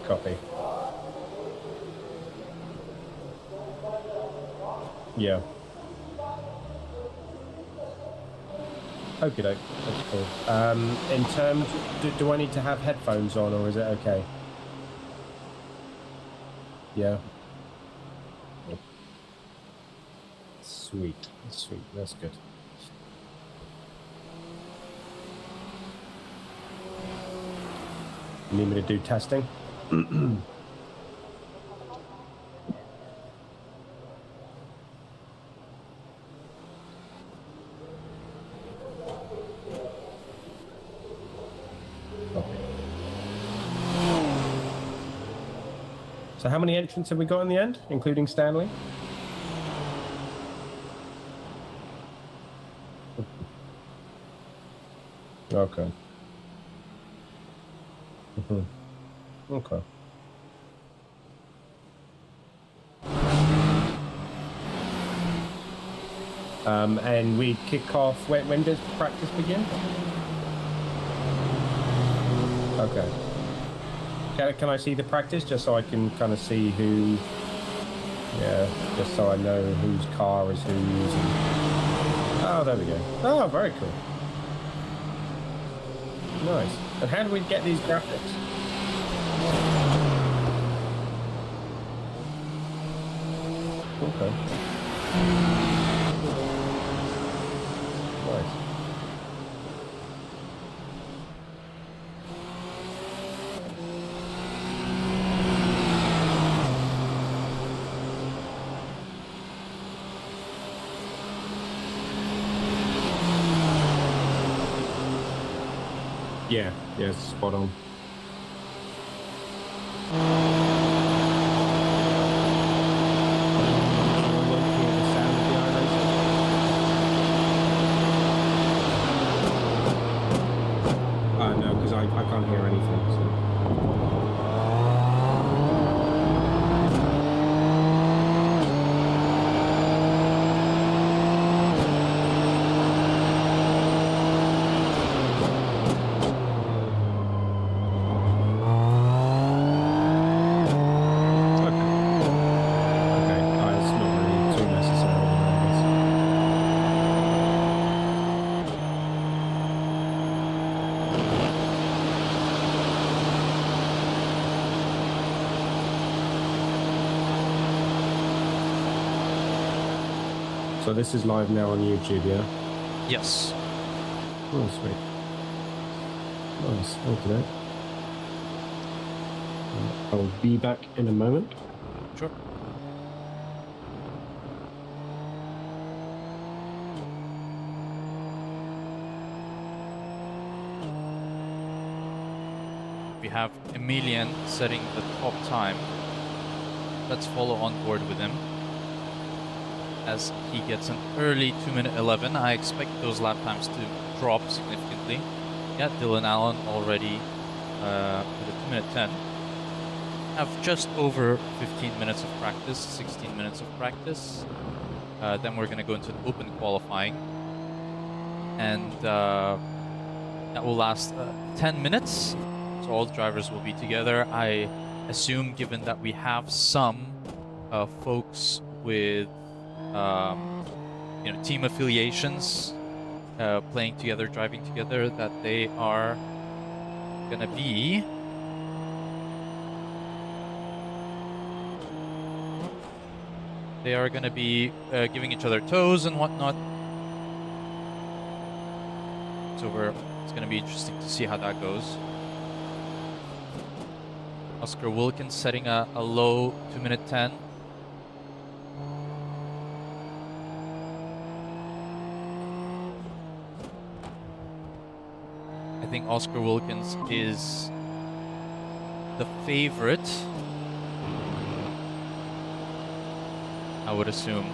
Copy. Yeah. Okie doke. That's cool. In terms, do I need to have headphones on, or is it okay? Yeah. Sweet. Sweet. That's good. You need me to do testing? So how many entrants have we got in the end, including Stanley? Okay. Okay. And we kick off, when does practice begin? Okay. Can I see the practice just so I can kind of see who, yeah, just so I know whose car is whose. And... Oh, there we go. Oh, very cool. Nice. And how do we get these graphics? Okay. Nice. Yeah, yeah, spot on. No, because I can't hear anything. So. So this is live now on YouTube, yeah? Yes. Oh, sweet. Nice, okay. I'll be back in a moment. Sure. We have Emilian setting the top time. Let's follow on board with him. As he gets an early 2:11, I expect those lap times to drop significantly. Yeah, Dylan Allen already with a 2:10. Have just over 15 minutes of practice, 16 minutes of practice. Then we're going to go into the open qualifying. And that will last 10 minutes. So all the drivers will be together. I assume, given that we have some folks with team affiliations playing together, driving together, that they are gonna be giving each other toes and whatnot. So it's gonna be interesting to see how that goes. Oscar Wilkins setting a low 2:10. I think Oscar Wilkins is the favorite, I would assume.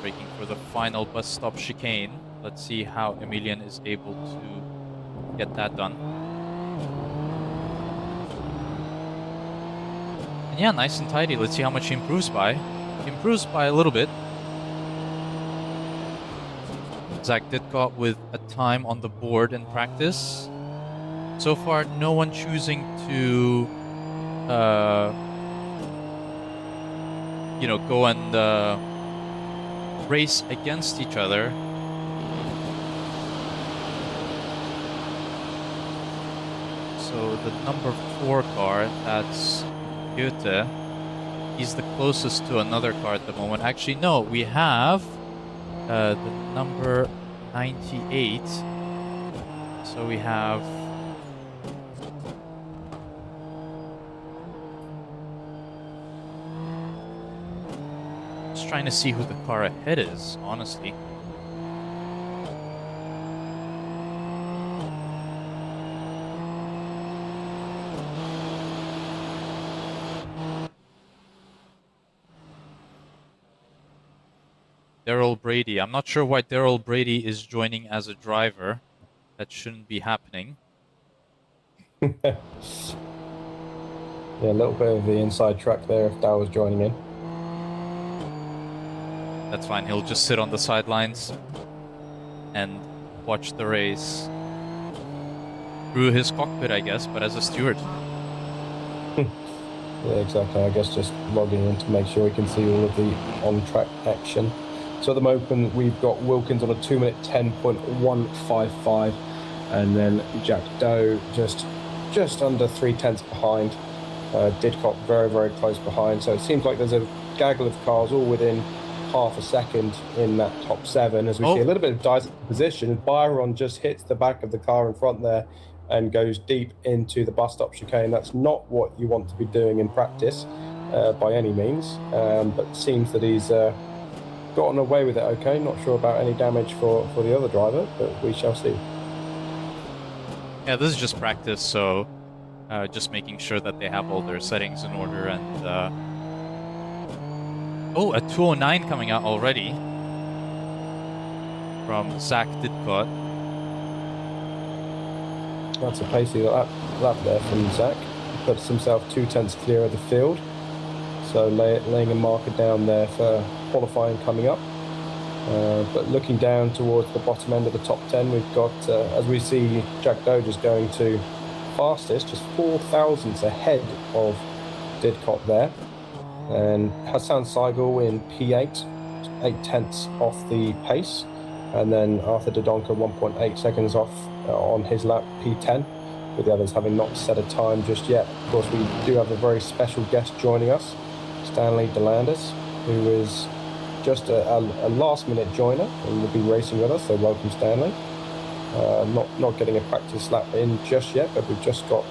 Braking for the final bus stop chicane. Let's see how Emilian is able to get that done. Yeah, nice and tidy. Let's see how much he improves by. He improves by a little bit. Zach Didcott with a time on the board in practice. So far, no one choosing to, go and race against each other. So the number 4 car, that's Goethe. He's the closest to another car at the moment. Actually, no, we have the number 98. So we have... Just trying to see who the car ahead is, honestly. Daryl Brady. I'm not sure why Daryl Brady is joining as a driver. That shouldn't be happening. Yeah, a little bit of the inside track there if Daryl's joining in. That's fine. He'll just sit on the sidelines and watch the race through his cockpit, I guess, but as a steward. Yeah, exactly. I guess just logging in to make sure we can see all of the on-track action. So at the moment, we've got Wilkins on a 2-minute 10.155, and then Jack Doe just under 3/10 behind. Didcot very, very close behind. So it seems like there's a gaggle of cars all within half a second in that top 7. As we see a little bit of dice position, Byron just hits the back of the car in front there and goes deep into the bus stop chicane. That's not what you want to be doing in practice by any means, but it seems that he's gotten away with it okay. Not sure about any damage for the other driver, but we shall see. Yeah, this is just practice, so just making sure that they have all their settings in order. And a 209 coming out already from Zach Didcott. That's a pacey lap there from Zach. He puts himself 0.2 clear of the field, so laying a marker down there for qualifying coming up. But looking down towards the bottom end of the top 10, we've got, as we see, Jack Doe just going to fastest, just 4 thousandths ahead of Didcot there. And Hassan Seigel in P8, 0.8 off the pace. And then Arthur Dodonka 1.8 seconds off on his lap, P10, with the others having not set a time just yet. Of course, we do have a very special guest joining us, Stanley DeLandis, who is just a last-minute joiner and will be racing with us, so welcome, Stanley. Not getting a practice lap in just yet, but we've just got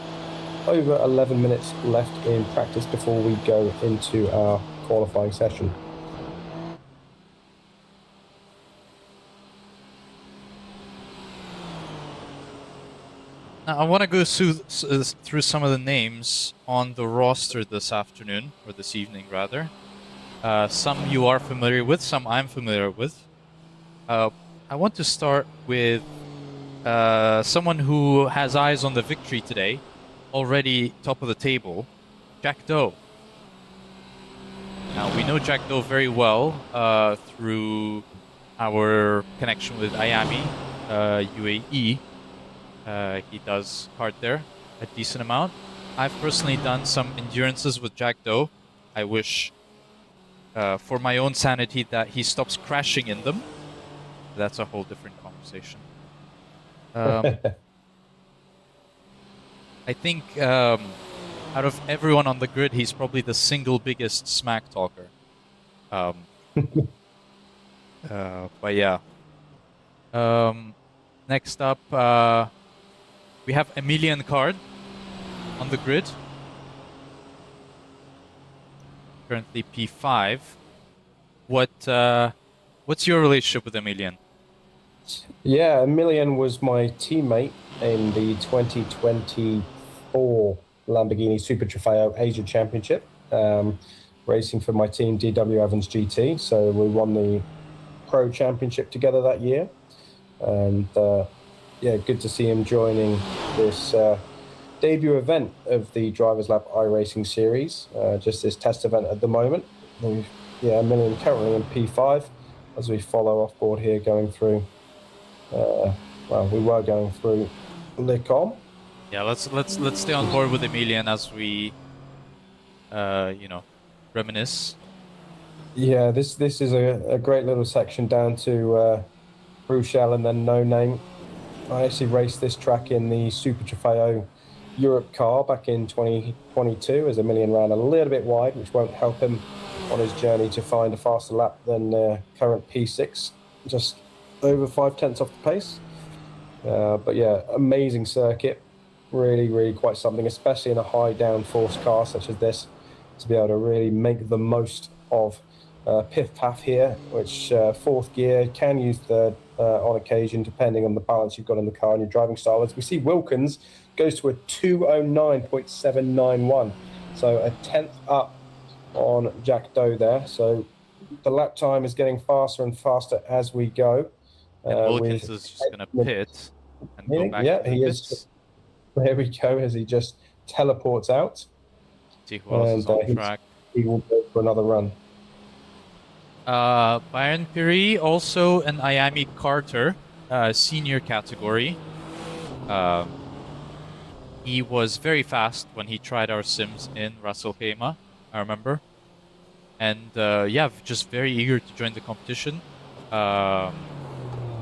over 11 minutes left in practice before we go into our qualifying session. Now, I want to go through some of the names on the roster this afternoon, or this evening rather. Some you are familiar with, some I'm familiar with. I want to start with someone who has eyes on the victory today, already top of the table, Jack Doe. Now, we know Jack Doe very well through our connection with IAMI, UAE. He does kart there a decent amount. I've personally done some endurances with Jack Doe. I wish for my own sanity that he stops crashing in them. That's a whole different conversation. I think out of everyone on the grid, he's probably the single biggest smack talker. But yeah. Next up, we have Emilian Card on the grid. Currently P5. What's your relationship with Emilian? Yeah, Emilian was my teammate in the 2024 Lamborghini Super Trofeo Asia Championship, racing for my team DW Evans GT. So we won the Pro Championship together that year, and yeah, good to see him joining this debut event of the Drivers Lab iRacing series, just this test event at the moment. Million currently in P5 as we follow off board here going through, we were going through Le Com. Yeah, let's stay on board with Emilian as we, reminisce. Yeah, this is a great little section down to Bruxelles and then No Name. I actually raced this track in the Super Trofeo Europe car back in 2022 as Emilian ran a little bit wide, which won't help him on his journey to find a faster lap than current P6, just over 5/10 off the pace. But yeah, amazing circuit, really quite something, especially in a high downforce car such as this, to be able to really make the most of Piff Paff here, which fourth gear, can use third on occasion, depending on the balance you've got in the car and your driving style. As we see, Wilkins goes to a 209.791, so a 10th up on Jack Doe there. So the lap time is getting faster and faster as we go. And Wilkins is just going to pit and go back to the pits. There we go, as he just teleports out. See who else is on track. He will go for another run. Byron Piri, also an Miami Carter, senior category. He was very fast when he tried our sims in Rasselkema, I remember. And just very eager to join the competition. So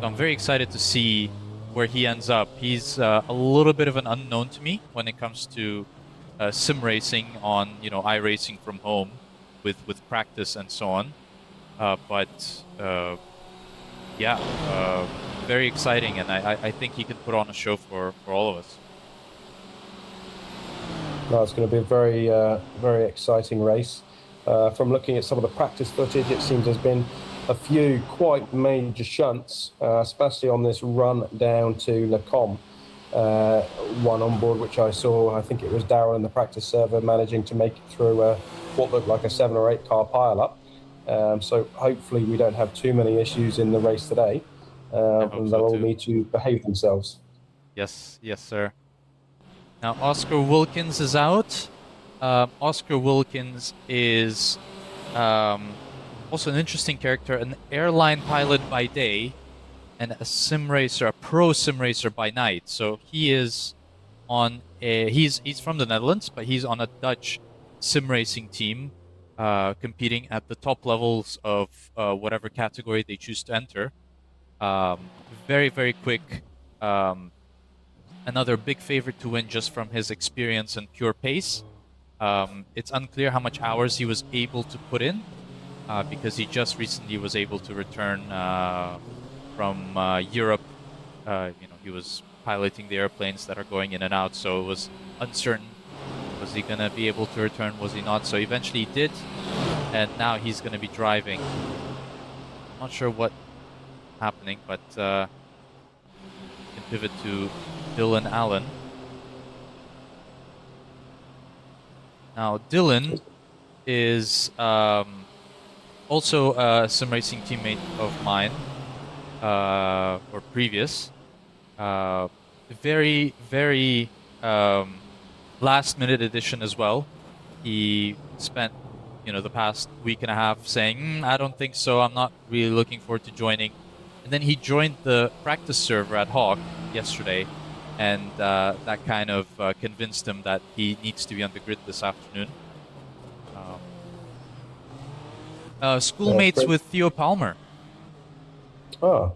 I'm very excited to see where he ends up. He's a little bit of an unknown to me when it comes to sim racing on, iRacing from home with practice and so on. Very exciting, and I think he can put on a show for all of us. No, it's going to be a very exciting race. From looking at some of the practice footage, it seems there's been a few quite major shunts, especially on this run down to Le Com. One on board, which I saw, I think it was Darryl in the practice server, managing to make it through what looked like a 7 or 8 car pile-up. So hopefully we don't have too many issues in the race today, and they'll all need to behave themselves. Yes, sir. Now Oscar Wilkins is out. Oscar Wilkins is also an interesting character, an airline pilot by day and a pro sim racer by night. So he is on he's from the Netherlands, but he's on a Dutch sim racing team, competing at the top levels of whatever category they choose to enter. Very quick. Another big favorite to win just from his experience and pure pace. It's unclear how much hours he was able to put in, because he just recently was able to return from Europe. He was piloting the airplanes that are going in and out, so it was uncertain. Was he going to be able to return? Was he not? So eventually he did, and now he's going to be driving. Not sure what's happening, but can pivot to Dylan Allen. Now, Dylan is also a sim racing teammate of mine, or previous. Very last minute addition as well. He spent, the past week and a half saying, I don't think so, I'm not really looking forward to joining. And then he joined the practice server at Hawk yesterday, and that kind of convinced him that he needs to be on the grid this afternoon. Schoolmates with Theo Palmer. Oh,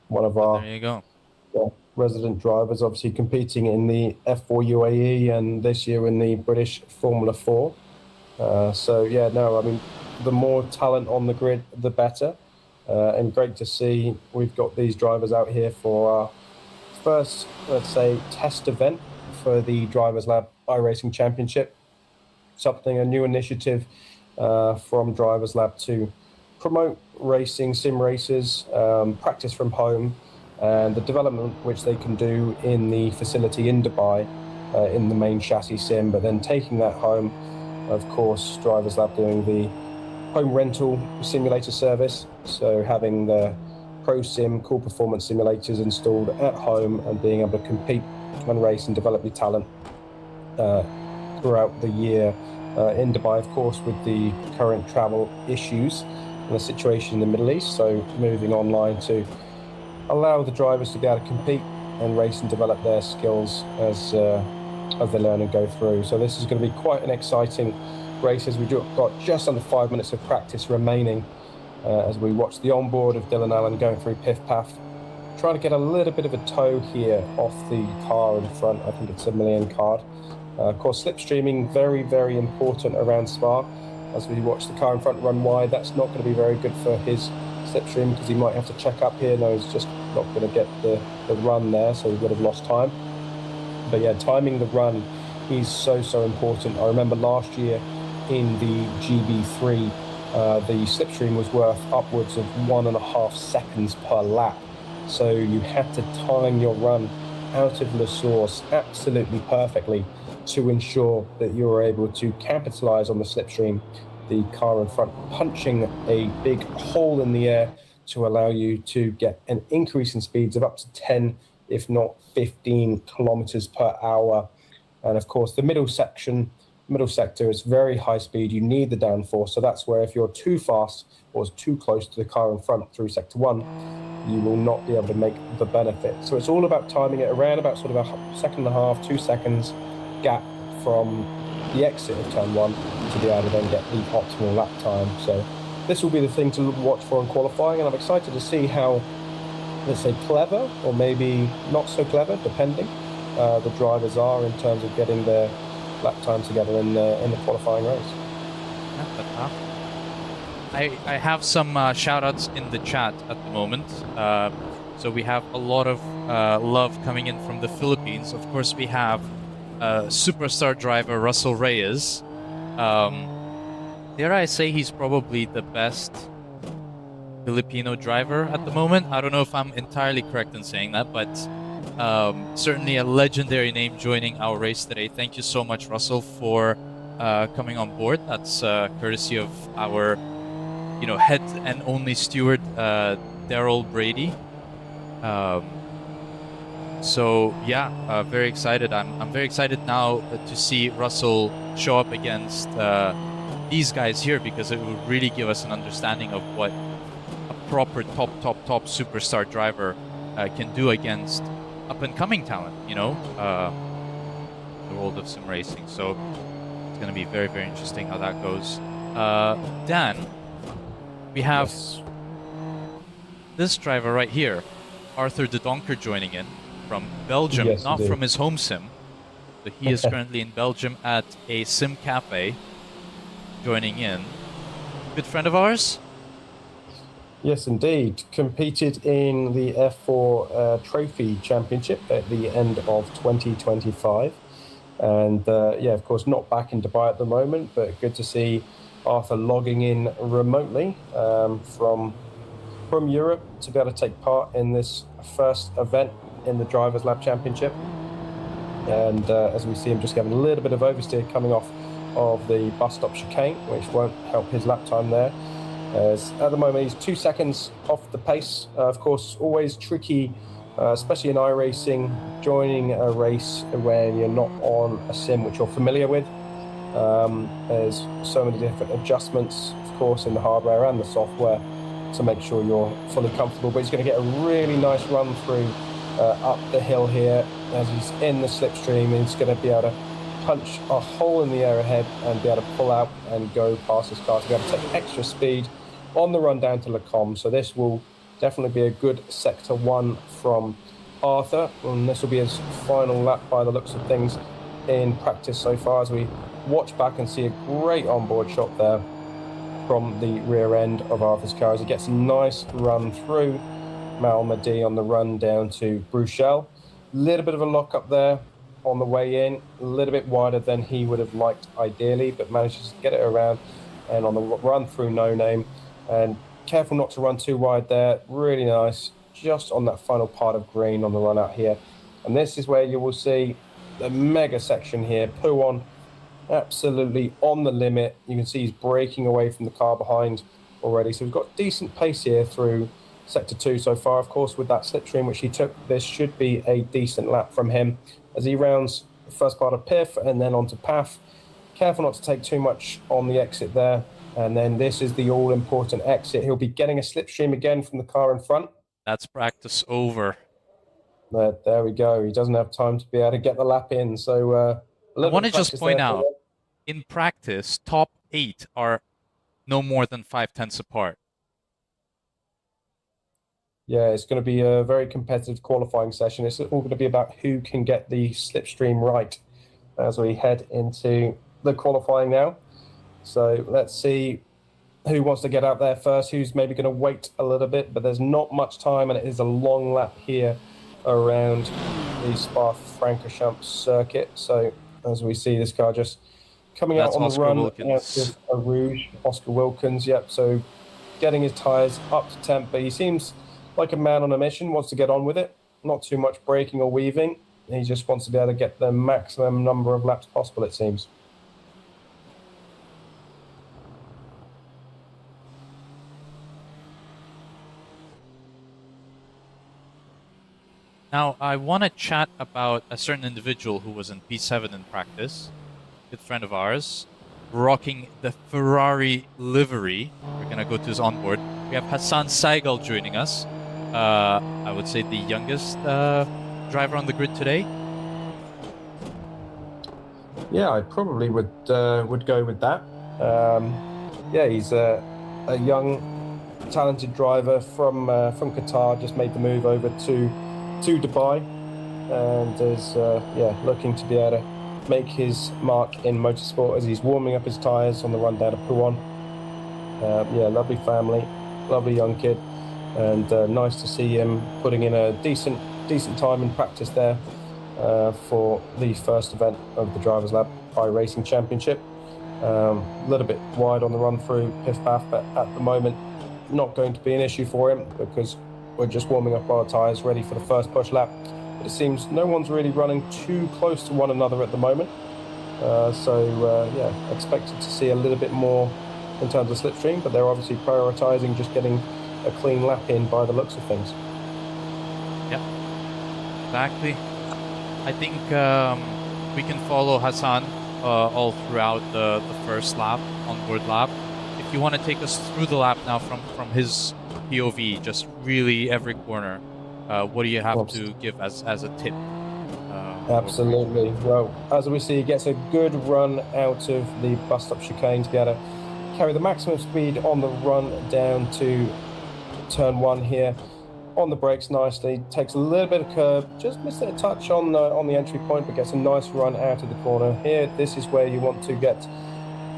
one of our there you go. Resident drivers, obviously competing in the F4 UAE and this year in the British Formula 4. The more talent on the grid, the better. And great to see we've got these drivers out here for our first, let's say, test event for the Drivers Lab iRacing Championship. A new initiative from Drivers Lab to promote racing, sim races, practice from home, and the development which they can do in the facility in Dubai, in the main chassis sim, but then taking that home, of course, Drivers Lab doing the home rental simulator service, so having the Pro Sim Cool Performance simulators installed at home and being able to compete and race and develop your talent throughout the year in Dubai, of course, with the current travel issues and the situation in the Middle East. So moving online to allow the drivers to be able to compete and race and develop their skills as they learn and go through. So this is going to be quite an exciting race as we've got just under 5 minutes of practice remaining as we watch the onboard of Dylan Allen going through Piff Paff, trying to get a little bit of a toe here off the car in front. I think it's a million card. Of course, slipstreaming, very, very important around Spa. As we watch the car in front run wide, that's not going to be very good for his slipstream because he might have to check up here. No, he's just not going to get the run there, so he would have lost time. But yeah, timing the run is so, so important. I remember last year in the GB3, the slipstream was worth upwards of 1.5 seconds per lap. So you had to time your run out of La Source absolutely perfectly to ensure that you were able to capitalize on the slipstream, the car in front punching a big hole in the air to allow you to get an increase in speeds of up to 10, if not 15 kilometers per hour. And of course, the middle sector is very high speed. You need the downforce. So that's where if you're too fast or too close to the car in front through sector 1, you will not be able to make the benefit. So it's all about timing it around about sort of a second and a half, 2 seconds gap from the exit of turn 1 to be able to then get the optimal lap time. So this will be the thing to watch for in qualifying, and I'm excited to see how, let's say, clever or maybe not so clever, depending, the drivers are in terms of getting their lap time together in the qualifying race. I have some shout-outs in the chat at the moment. So we have a lot of love coming in from the Philippines. Of course, we have superstar driver Russell Reyes. Dare I say he's probably the best Filipino driver at the moment. I don't know if I'm entirely correct in saying that, but certainly a legendary name joining our race today. Thank you so much, Russell, for coming on board. That's courtesy of our, head and only steward, Daryl Brady. So yeah, very excited. I'm very excited now to see Russell show up against these guys here, because it will really give us an understanding of what a proper top superstar driver can do against up-and-coming talent, the world of sim racing. So it's going to be very, very interesting how that goes. Dan, we have this driver right here, Arthur de Donker, joining in from Belgium, not from his home sim, but he is currently in Belgium at a sim cafe, joining in. Good friend of ours? Yes, indeed. Competed in the F4 Trophy Championship at the end of 2025. And of course, not back in Dubai at the moment, but good to see Arthur logging in remotely from Europe to be able to take part in this first event in the Drivers' Lab Championship. And as we see him just getting a little bit of oversteer coming off of the bus stop chicane, which won't help his lap time there. As at the moment, he's 2 seconds off the pace. Of course, always tricky, especially in iRacing, joining a race when you're not on a sim which you're familiar with. There's so many different adjustments, of course, in the hardware and the software to make sure you're fully comfortable. But he's going to get a really nice run through up the hill here as he's in the slipstream. He's going to be able to punch a hole in the air ahead and be able to pull out and go past his car to be able to take extra speed on the run down to Le Com. So this will definitely be a good sector 1 from Arthur, and this will be his final lap by the looks of things in practice so far, as we watch back and see a great onboard shot there from the rear end of Arthur's car as he gets a nice run through Malmedy on the run down to Bruxelles. A little bit of a lock up there on the way in, a little bit wider than he would have liked ideally, but manages to get it around and on the run through No Name. And careful not to run too wide there. Really nice, just on that final part of green on the run out here. And this is where you will see the mega section here. Pouon absolutely on the limit. You can see he's breaking away from the car behind already. So we've got decent pace here through sector 2 so far. Of course, with that slipstream which he took, this should be a decent lap from him as he rounds first part of Piff and then onto Path. Careful not to take too much on the exit there. And then this is the all-important exit. He'll be getting a slipstream again from the car in front. That's practice over. But there we go. He doesn't have time to be able to get the lap in. So I want to just point out, in practice, top 8 are no more than 5/10 apart. Yeah, it's going to be a very competitive qualifying session. It's all going to be about who can get the slipstream right as we head into the qualifying now. So let's see who wants to get out there first, who's maybe going to wait a little bit, but there's not much time, and it is a long lap here around the Spa-Francorchamps circuit. So as we see this car just coming out on the run out of a Rouge, Oscar Wilkins, yep. So getting his tyres up to temp, but he seems like a man on a mission, wants to get on with it. Not too much braking or weaving. He just wants to be able to get the maximum number of laps possible, it seems. Now, I want to chat about a certain individual who was in P7 in practice, a good friend of ours, rocking the Ferrari livery. We're going to go to his onboard. We have Hassan Saigal joining us. I would say the youngest driver on the grid today. Yeah, I probably would go with that. Yeah, he's a young, talented driver from Qatar. Just made the move over to Dubai, and is looking to be able to make his mark in motorsport as he's warming up his tyres on the run down to Pouan. Yeah, lovely family, lovely young kid, and nice to see him putting in a decent time in practice there for the first event of the Drivers Lab iRacing Championship. A little bit wide on the run through Piff Path, but at the moment not going to be an issue for him because we're just warming up our tyres ready for the first push lap. But it seems no one's really running too close to one another at the moment. Yeah, expected to see a little bit more in terms of slipstream, but they're obviously prioritising just getting a clean lap in by the looks of things. Yep, exactly. I think we can follow Hassan all throughout the first lap, onboard lap. If you want to take us through the lap now from his POV, just really every corner, what do you have to give as a tip? Absolutely. Well, as we see, he gets a good run out of the bus stop chicane to be able to carry the maximum speed on the run down to turn 1 here. On the brakes nicely, takes a little bit of curb, just missed it a touch on the entry point, but gets a nice run out of the corner. Here, this is where you want to get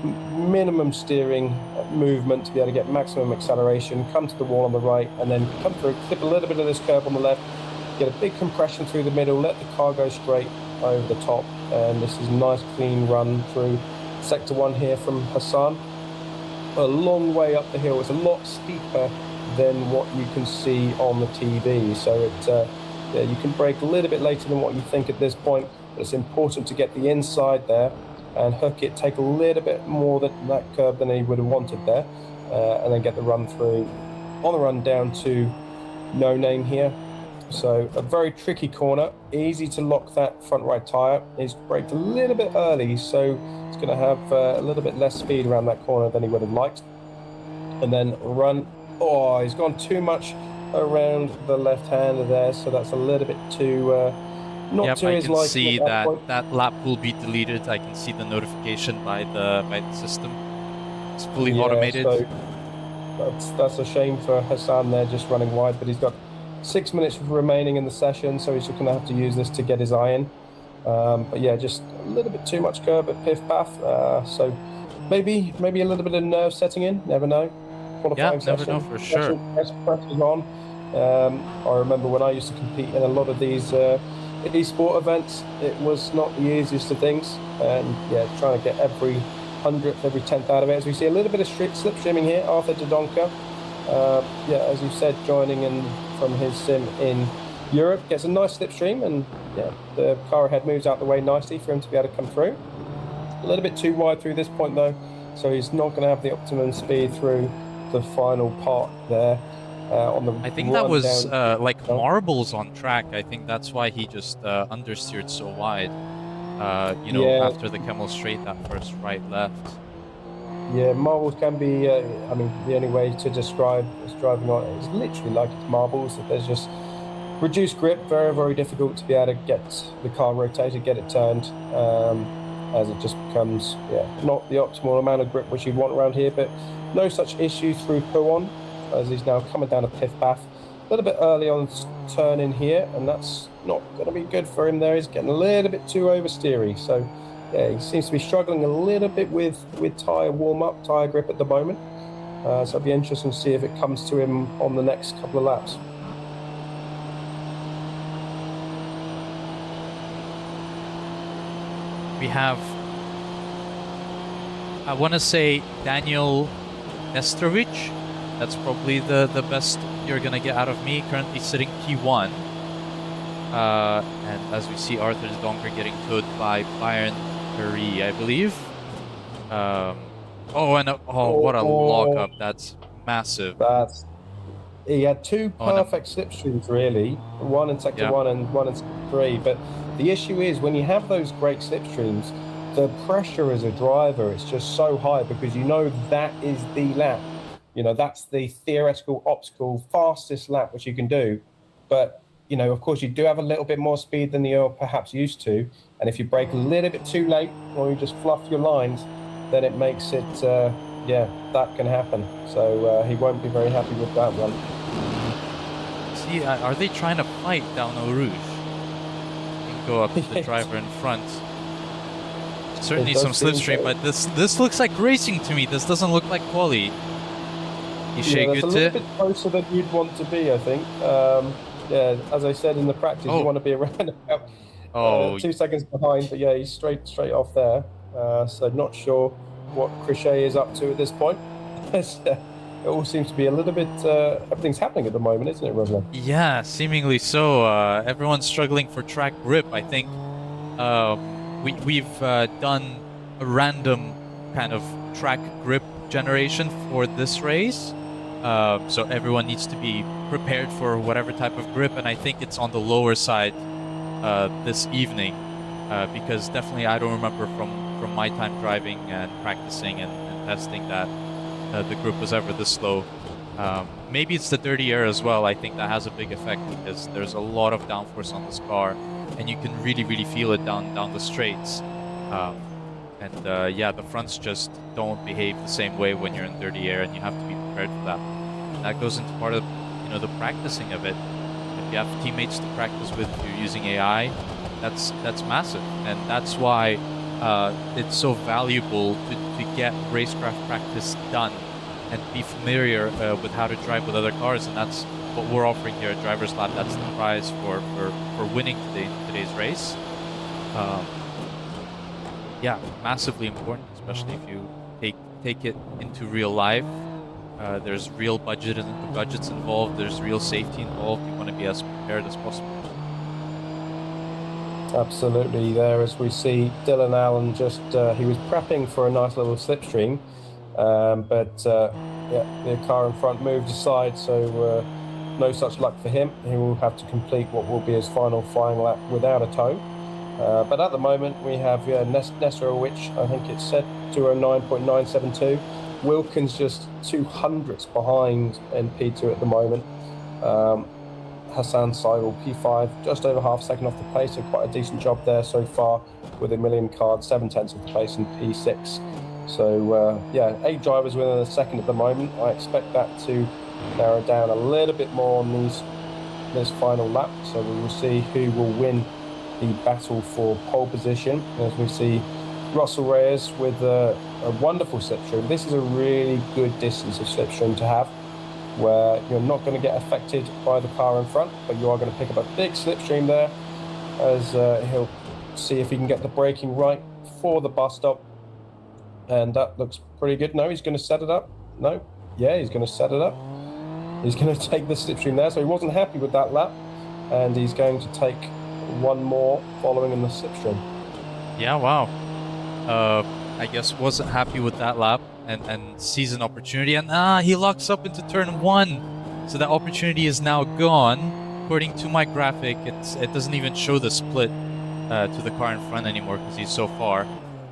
minimum steering movement to be able to get maximum acceleration, come to the wall on the right, and then come through, clip a little bit of this curb on the left, get a big compression through the middle, let the car go straight over the top, and this is a nice clean run through sector 1 here from Hassan. A long way up the hill. It's a lot steeper than what you can see on the TV, so you can brake a little bit later than what you think at this point, but it's important to get the inside there and hook it, take a little bit more than that curve than he would have wanted there, and then get the run through on the run down to No Name here. So a very tricky corner, easy to lock that front right tyre. He's braked a little bit early, so he's going to have a little bit less speed around that corner than he would have liked. And then run, he's gone too much around the left hander there, so that's a little bit too not too his liking. I can see that lap will be deleted. I can see the notification by the system. It's fully automated. So that's a shame for Hassan there, just running wide, but he's got 6 minutes remaining in the session, so he's just going to have to use this to get his eye in. But yeah, just a little bit too much curb at Piff Path, so maybe a little bit of nerve setting in. Never know. Qualifying never know for sure. Pressure's on. I remember when I used to compete in a lot of these e-sport events, it was not the easiest of things, and yeah, trying to get every 100th, every 10th out of it. As we see a little bit of slipstreaming here, Arthur Dodonka, as you said, joining in from his sim in Europe, gets a nice slipstream, and yeah, the car ahead moves out the way nicely for him to be able to come through. A little bit too wide through this point though, so he's not going to have the optimum speed through the final part there. I think that was like marbles on track. I think that's why he just understeered so wide. Yeah, after the Camel Straight, that first right left. yeah, marbles can be. I mean, the only way to describe driving on it is literally like it's marbles. That there's just reduced grip, very, very difficult to be able to get the car rotated, get it turned, as it just becomes, not the optimal amount of grip which you'd want around here. But no such issue through Pouon, as he's now coming down a piff path. A little bit early on turn in here, and that's not going to be good for him there. He's getting a little bit too oversteery. So, yeah, he seems to be struggling a little bit with tyre warm-up, tyre grip at the moment. So it'll be interesting to see if it comes to him on the next couple of laps. We have, I want to say, Daniel Nestorovic. That's probably the best you're going to get out of me. Currently sitting P1. And as we see, Arthur de Donker getting towed by Bayern Paris, I believe. What a lockup. That's massive. He had two perfect slipstreams, really. One in sector 1 and one in sector 3. But the issue is, when you have those great slipstreams, the pressure as a driver is just so high, because you know that is the lap. You know, that's the theoretical, optical, fastest lap which you can do. But, you know, of course, you do have a little bit more speed than you're perhaps used to. And if you brake a little bit too late, or you just fluff your lines, then it makes it, that can happen. So he won't be very happy with that one. See, are they trying to fight down Eau Rouge? Go up to the driver in front. Certainly some slipstream, but this looks like racing to me. This doesn't look like quali. That's a little bit closer than you'd want to be, I think. As I said in the practice, you want to be around about 2 seconds behind, but yeah, he's straight off there. So not sure what Crochet is up to at this point. It all seems to be a little bit, everything's happening at the moment, isn't it, Ruslan? Yeah, seemingly so. Everyone's struggling for track grip. I think we've done a random kind of track grip generation for this race. So everyone needs to be prepared for whatever type of grip, and I think it's on the lower side this evening, because definitely I don't remember from my time driving and practicing and testing that the grip was ever this slow. Maybe it's the dirty air as well. I think that has a big effect, because there's a lot of downforce on this car, and you can really, really feel it down the straights. The fronts just don't behave the same way when you're in dirty air, and you have to be prepared for that. And that goes into part of the practicing of it. If you have teammates to practice with, if you're using AI, that's massive, and that's why it's so valuable to get racecraft practice done and be familiar with how to drive with other cars, and that's what we're offering here at Drivers Lab. That's the prize for winning today's race. Massively important, especially if you take it into real life. There's real budgets involved. There's real safety involved. You want to be as prepared as possible. Absolutely. There, as we see, Dylan Allen he was prepping for a nice little slipstream, but the car in front moved aside, so no such luck for him. He will have to complete what will be his final flying lap without a tow. But at the moment, we have Nestorovic, I think it's set 209.972. Wilkins just 200ths behind in P2 at the moment. Hassan Seidel, P5, just over half a second off the pace, so quite a decent job there so far with a million card, 7/10 of the pace in P6. So, 8 drivers within a second at the moment. I expect that to narrow down a little bit more on this final lap, so we will see who will win the battle for pole position. As we see Russell Reyes with a wonderful slipstream. This is a really good distance of slipstream to have, where you're not going to get affected by the car in front, but you are going to pick up a big slipstream there, as he'll see if he can get the braking right for the bus stop. And that looks pretty good. No, he's going to set it up. No, yeah, he's going to set it up. He's going to take the slipstream there, so he wasn't happy with that lap, and he's going to take one more following in the slipstream. Yeah, wow. I guess wasn't happy with that lap and sees an opportunity, and he locks up into turn 1. So that opportunity is now gone. According to my graphic, it doesn't even show the split. to the car in front anymore because he's so far.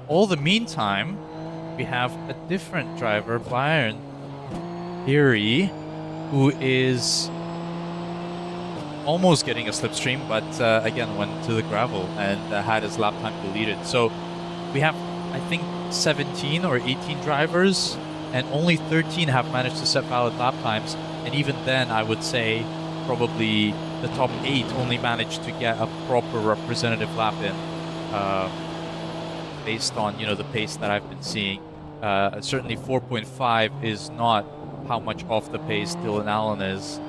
All the meantime, we have a different driver, Byron Peary, who is almost getting a slipstream, but again went to the gravel and had his lap time deleted. So we have, I think, 17 or 18 drivers, and only 13 have managed to set valid lap times. And even then, I would say probably the top 8 only managed to get a proper representative lap in, based on the pace that I've been seeing. Certainly 4.5 is not how much off the pace Dylan Allen is.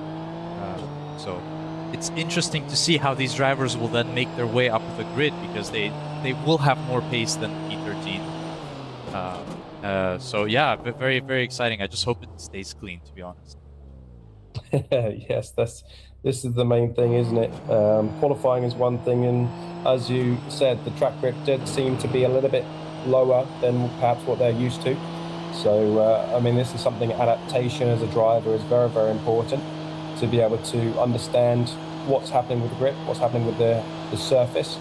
So it's interesting to see how these drivers will then make their way up the grid, because they will have more pace than P13. So yeah, very, very exciting. I just hope it stays clean, to be honest. Yes, this is the main thing, isn't it? Qualifying is one thing, and as you said, the track grip did seem to be a little bit lower than perhaps what they're used to. So, I mean, this is something, adaptation as a driver is very, very important, to be able to understand what's happening with the grip, what's happening with the surface.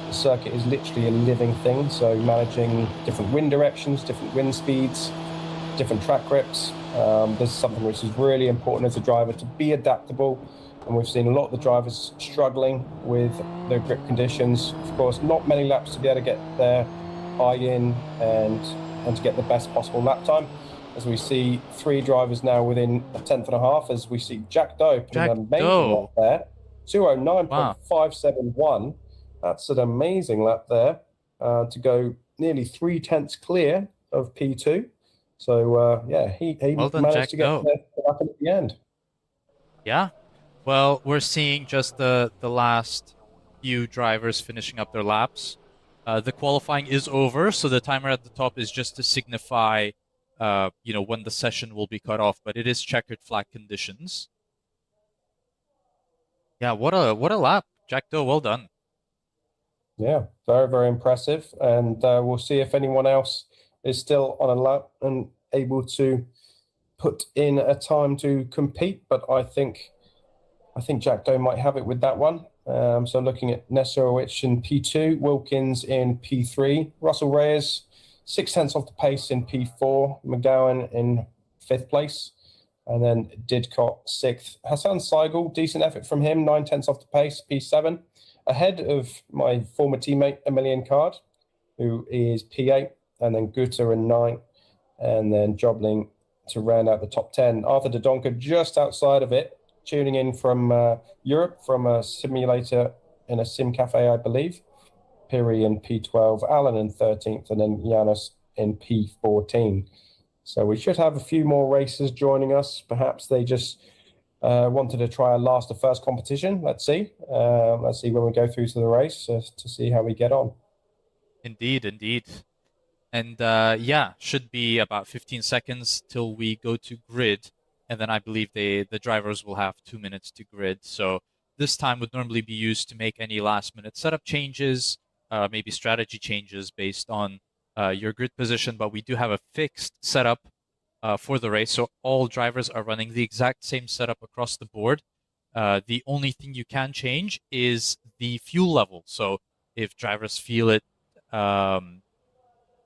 The circuit is literally a living thing, so managing different wind directions, different wind speeds, different track grips. This is something which is really important as a driver, to be adaptable. And we've seen a lot of the drivers struggling with the grip conditions. Of course, not many laps to be able to get their eye in and to get the best possible lap time. As we see 3 drivers now within a tenth and a half, as we see Jack Doe putting an amazing lap there. 209.571. Wow. That's an amazing lap there, to go nearly 3/10 clear of P2. So, yeah, he well done, managed Jack to get the lap at the end. Yeah. Well, we're seeing just the last few drivers finishing up their laps. The qualifying is over, so the timer at the top is just to signify, when the session will be cut off. But it is checkered flag conditions. Yeah, what a lap, Jack Doe. Well done. Yeah, very, very impressive. And we'll see if anyone else is still on a lap and able to put in a time to compete. But I think Jack Doe might have it with that one. So looking at Nesterowicz in P2, Wilkins in P3, Russell Reyes 0.6 off the pace in P4, McGowan in 5th place, and then Didcot 6th. Hassan Seigel, decent effort from him, 0.9 off the pace, P7, ahead of my former teammate Emilian Card, who is P8, and then Guter in 9th, and then Jobling to round out the top 10. Arthur de Donker just outside of it, tuning in from Europe, from a simulator in a sim cafe, I believe. Piri in P12, Alan in 13th, and then Janos in P14. So we should have a few more racers joining us. Perhaps they just wanted to try a last to first competition. Let's see. Let's see when we go through to the race to see how we get on. Indeed, indeed. And yeah, should be about 15 seconds till we go to grid. And then I believe the drivers will have 2 minutes to grid. So this time would normally be used to make any last-minute setup changes, maybe strategy changes based on your grid position. But we do have a fixed setup for the race. So all drivers are running the exact same setup across the board. The only thing you can change is the fuel level. So if drivers feel it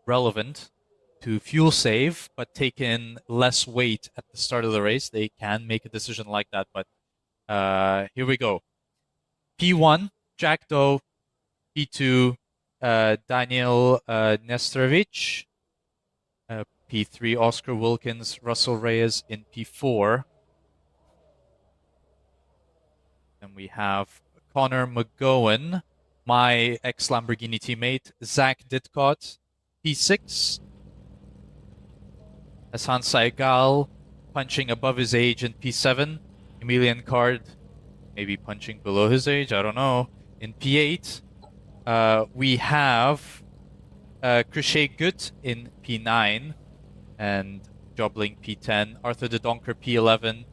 relevant to fuel save, but take in less weight at the start of the race, they can make a decision like that. But here we go. P1, Jack Doe. P2, Daniel Nesterovic. P3, Oscar Wilkins, Russell Reyes in P4. And we have Connor McGowan, my ex-Lamborghini teammate, Zach Didcott, P6. Hassan Saigal punching above his age in P7. Emilian Card maybe punching below his age, I don't know. In P8, we have Krishay Gut in P9 and Jobling P10. Arthur de Donker P11.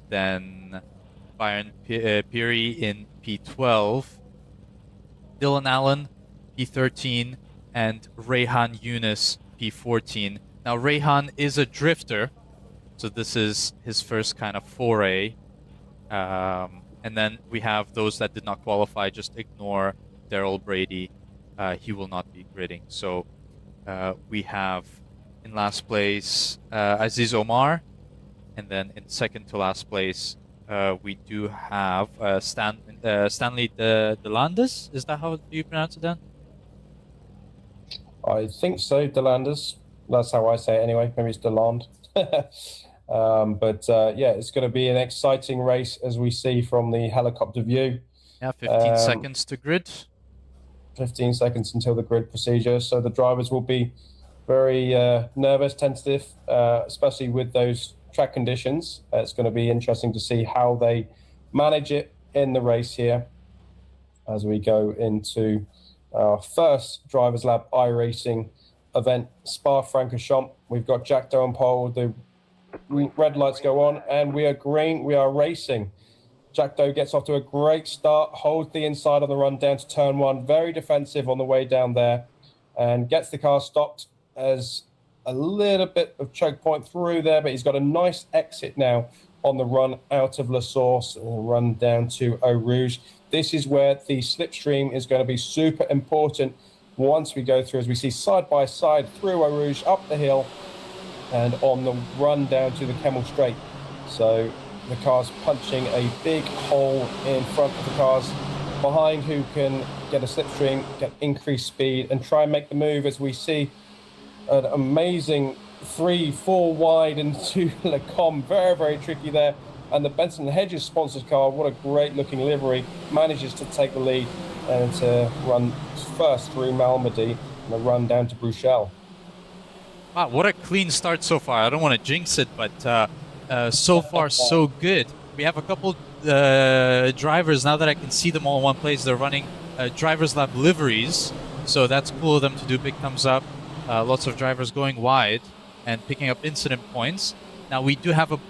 Then Byron Peary in P12. Dylan Allen P13 and Rayhan Yunus P14. Now, Rayhan is a drifter, so this is his first kind of foray. And then we have those that did not qualify, just ignore Daryl Brady, he will not be gridding. So we have in last place Aziz Omar, and then in second to last place we do have Stanley De Landes. Is that how you pronounce it, Dan? I think so, Delanders. That's how I say it anyway. Maybe it's Deland. Yeah, it's going to be an exciting race as we see from the helicopter view. Yeah, 15 seconds to grid. 15 seconds until the grid procedure. So the drivers will be very nervous, tentative, especially with those track conditions. It's going to be interesting to see how they manage it in the race here as we go into our first Drivers Lab iRacing event, Spa-Francorchamps. We've got Jack Doe on pole. The red lights go on, and we are green. We are racing. Jack Doe gets off to a great start, holds the inside on the run down to turn one, very defensive on the way down there, and gets the car stopped as a little bit of choke point through there, but he's got a nice exit now on the run out of La Source and run down to Eau Rouge. This is where the slipstream is going to be super important once we go through, as we see side by side through Eau Rouge, up the hill, and on the run down to the Camel Straight. So the car's punching a big hole in front of the cars behind, who can get a slipstream, get increased speed, and try and make the move, as we see an amazing 3-4 wide into Le Com. Very, very tricky there. And the Benson Hedges sponsored car, what a great looking livery, manages to take the lead and to run first through Malmedy and a run down to Bruxelles. Wow, what a clean start so far. I don't want to jinx it, but so far so good. We have a couple drivers, now that I can see them all in one place, they're running Drivers Lab liveries, so that's cool of them to do. Big thumbs up. Lots of drivers going wide and picking up incident points. Now we do have a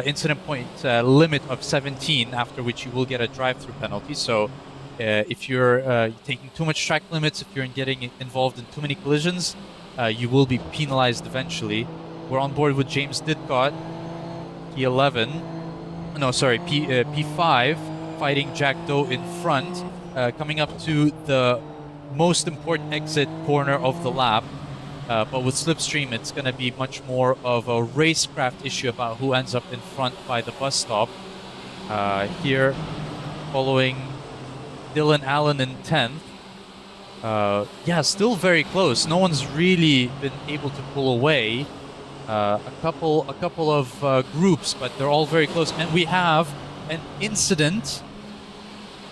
incident point limit of 17, after which you will get a drive-through penalty. So if you're taking too much track limits, if you're getting involved in too many collisions, you will be penalized eventually. We're on board with James Didcott, P11. No, sorry, P5, fighting Jack Doe in front, coming up to the most important exit corner of the lap. But with Slipstream, it's going to be much more of a racecraft issue about who ends up in front by the bus stop. Here, following Dylan Allen in 10th. Yeah, still very close. No one's really been able to pull away. A couple of groups, but they're all very close. And we have an incident.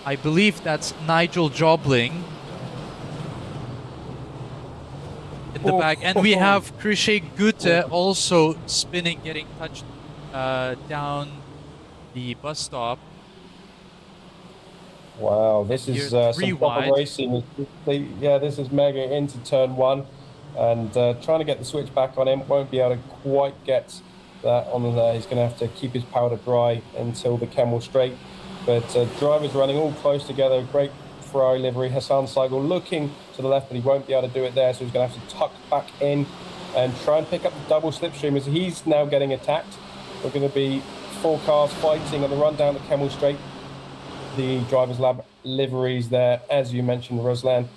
I believe that's Nigel Jobling in the back, and we have Krishay Gute also spinning, getting touched down the bus stop. Wow, this is some proper racing. Yeah, this is mega into turn one, and trying to get the switch back on him. Won't be able to quite get that on there. He's going to have to keep his powder dry until the Camel Straight. But drivers running all close together. Great Ferrari livery. Hassan Seigel looking to the left, but he won't be able to do it there, so he's going to have to tuck back in and try and pick up the double slipstream, as he's now getting attacked. We're going to be 4 cars fighting on the run down the Camel Straight. The Drivers Lab liveries there, as you mentioned, Ruslan,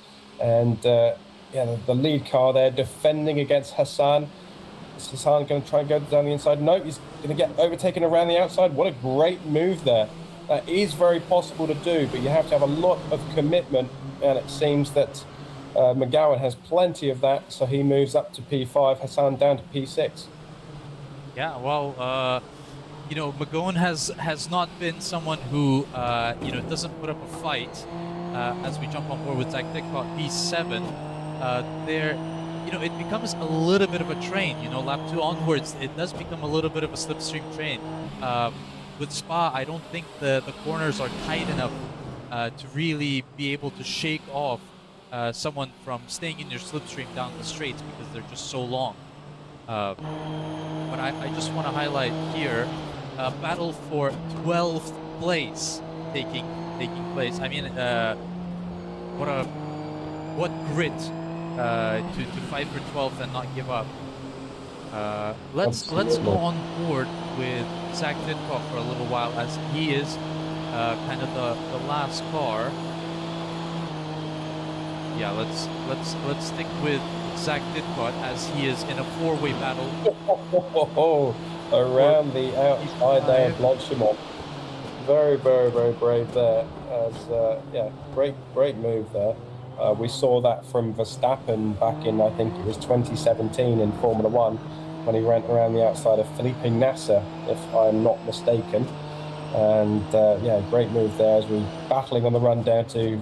and yeah, the lead car there defending against Hassan. Is Hassan going to try and go down the inside? No, he's going to get overtaken around the outside. What a great move there. That is very possible to do, but you have to have a lot of commitment, and it seems that McGowan has plenty of that, so he moves up to P5, Hassan down to P6. Yeah, well, you know, McGowan has not been someone who, you know, doesn't put up a fight. As we jump on board with Zach Dickoff, P7, there, you know, it becomes a little bit of a train. You know, lap 2 onwards, it does become a little bit of a slipstream train. With Spa, I don't think the corners are tight enough to really be able to shake off someone from staying in your slipstream down the straights, because they're just so long. But I just want to highlight here a battle for 12th place taking place. I mean, what grit to fight for 12th and not give up. Let's go on board with Zach Didkoff for a little while, as he is kind of the last car. Yeah, let's stick with Zach Didcot as he is in a four-way battle. Around the outside there, P5. Blanchimont. Very, very, very brave there. As yeah, great move there. We saw that from Verstappen back in, I think it was 2017 in Formula One, when he ran around the outside of Felipe Nasser, if I'm not mistaken. And yeah, great move there as we battling on the run down to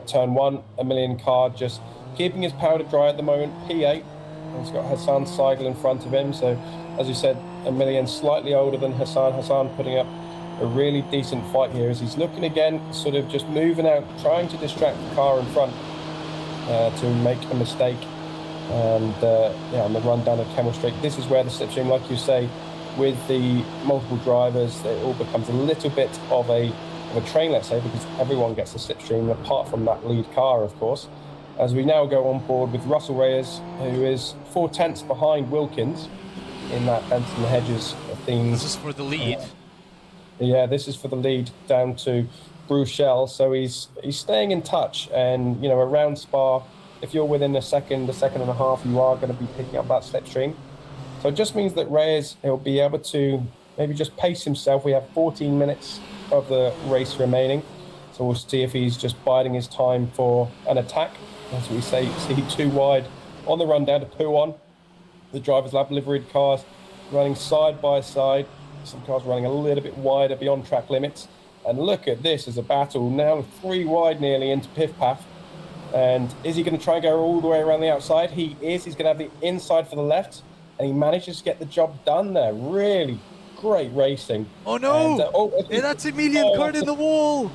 turn one. Emilian Card just keeping his powder dry at the moment, P8. And he's got Hassan Seigel in front of him. So, as you said, Emilian slightly older than Hassan. Hassan putting up a really decent fight here as he's looking again, sort of just moving out, trying to distract the car in front to make a mistake. And yeah, on the run down the Camel Straight, this is where the slipstream, like you say, with the multiple drivers, it all becomes a little bit of a train, let's say, because everyone gets a slipstream apart from that lead car, of course. As we now go on board with Russell Reyes, who is 4/10 behind Wilkins in that Benson Hedges theme. This is for the lead. Yeah, this is for the lead down to Bruchel. So he's staying in touch, and you know, around Spa, if you're within a second and a half, you are going to be picking up that slipstream. So it just means that Reyes, he'll be able to maybe just pace himself. We have 14 minutes of the race remaining. So we'll see if he's just biding his time for an attack. As we say, see too wide on the run down to Pouon. The driver's lab liveried cars running side by side. Some cars running a little bit wider beyond track limits. And look at this as a battle. Now 3 wide nearly into Piff Paff. And is he going to try and go all the way around the outside? He is. He's going to have the inside for the left. And he manages to get the job done there. Really great racing. Oh no! And, hey, that's Emilian Card in the wall!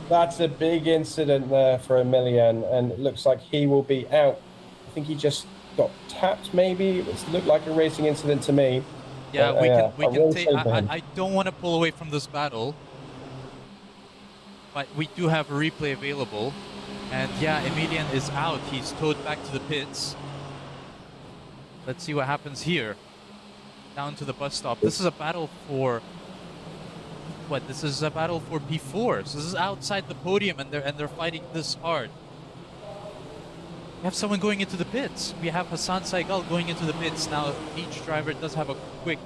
That's a big incident there for Emilian, and it looks like he will be out. I think he just got tapped, maybe. It looked like a racing incident to me. Yeah, we can take. I don't want to pull away from this battle, but we do have a replay available, and yeah, Emilian is out. He's towed back to the pits. Let's see what happens here. Down to the bus stop. This is a battle for. What? This is a battle for P4. So this is outside the podium, and they're fighting this hard. We have someone going into the pits. We have Hassan Seigel going into the pits. Now each driver does have a quick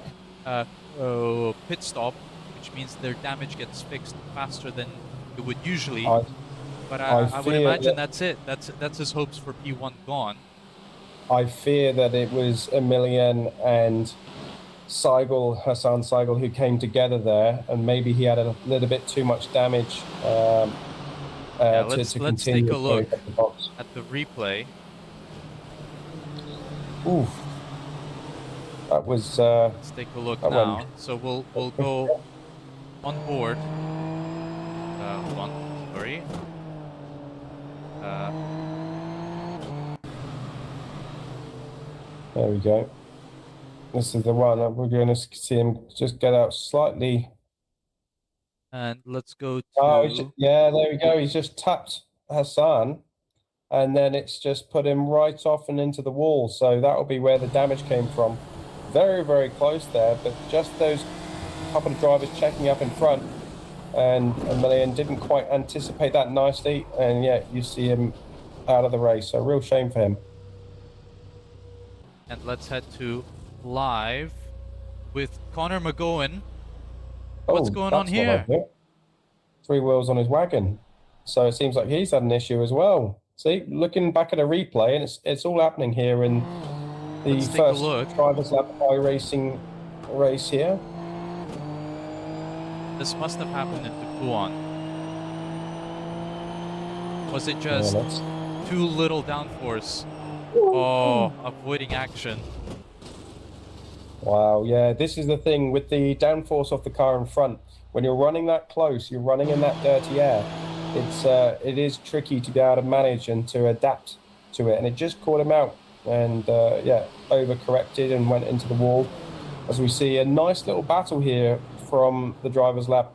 pit stop, which means their damage gets fixed faster than it would usually. But I would imagine that's it. That's his hopes for P1 gone. I fear that it was Emilian and Hassan Seigel, who came together there, and maybe he had a little bit too much damage let's continue. Take a look at the replay. Ooh, that was. Let's take a look now. So we'll go on board. Hold on, sorry. There we go. This is the one that we're going to see him just get out slightly. And let's go to... yeah, there we go. He's just tapped Hassan, and then it's just put him right off and into the wall. So that'll be where the damage came from. Very, very close there, but just those couple of drivers checking up in front, and Emilian didn't quite anticipate that nicely, and yeah, you see him out of the race. So real shame for him. And let's head to live with Connor McGowan. What's going on here? 3 wheels on his wagon. So it seems like he's had an issue as well. See, looking back at a replay, and it's all happening here in the first Drivers Lab iRacing race here. This must have happened in Pouon. Was it just too little downforce? Oh, avoiding action. Wow, yeah, this is the thing with the downforce of the car in front. When you're running that close, you're running in that dirty air. It is tricky to be able to manage and to adapt to it. And it just caught him out, and yeah, overcorrected and went into the wall. As we see a nice little battle here from the Drivers Lab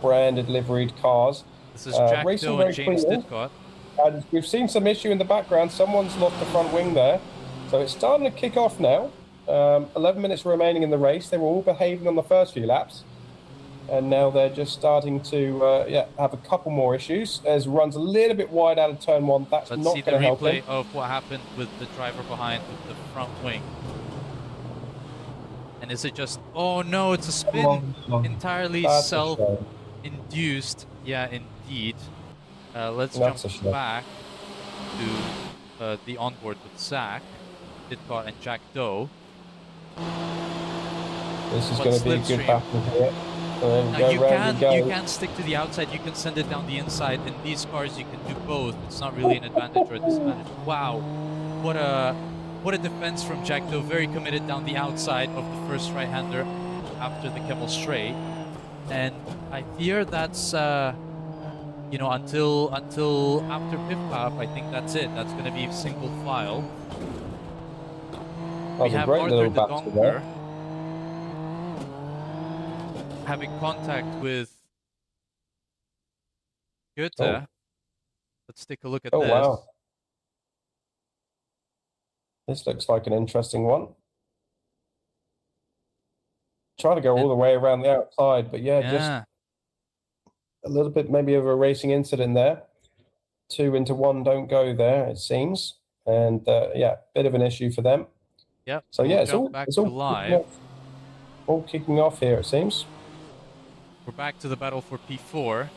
branded liveried cars. This is Jack Doe and James Didcot. And we've seen some issue in the background. Someone's lost the front wing there. So it's starting to kick off now. 11 minutes remaining in the race. They were all behaving on the first few laps. and now they're just starting to have a couple more issues as runs a little bit wide out of turn 1. That's Let's not see the going to help him. replay of what happened with the driver behind with the front wing. And is it just, oh no, it's a spin, entirely That's a shame. self-induced. Yeah, indeed. Let's That's a jump shame. back to the onboard with Zach, Didcot, and Jack Doe. This is going to be a good battle here. Now you can stick to the outside, you can send it down the inside. In these cars, you can do both. It's not really an advantage or a disadvantage. Wow, what a defense from Jack Doe. Very committed down the outside of the first right-hander after the Kemmel straight. And I fear that's you know, until after pit stop, I think that's it. That's going to be single file. We have Arthur de Donker having contact with Goethe. Oh. Let's take a look at this. this. Wow. This looks like an interesting one. Try to go all the way around the outside, but just a little bit maybe of a racing incident there. 2 into 1 don't go there, it seems. And bit of an issue for them. Yep. So we'll it's all live. All kicking off here, it seems. We're back to the battle for P4.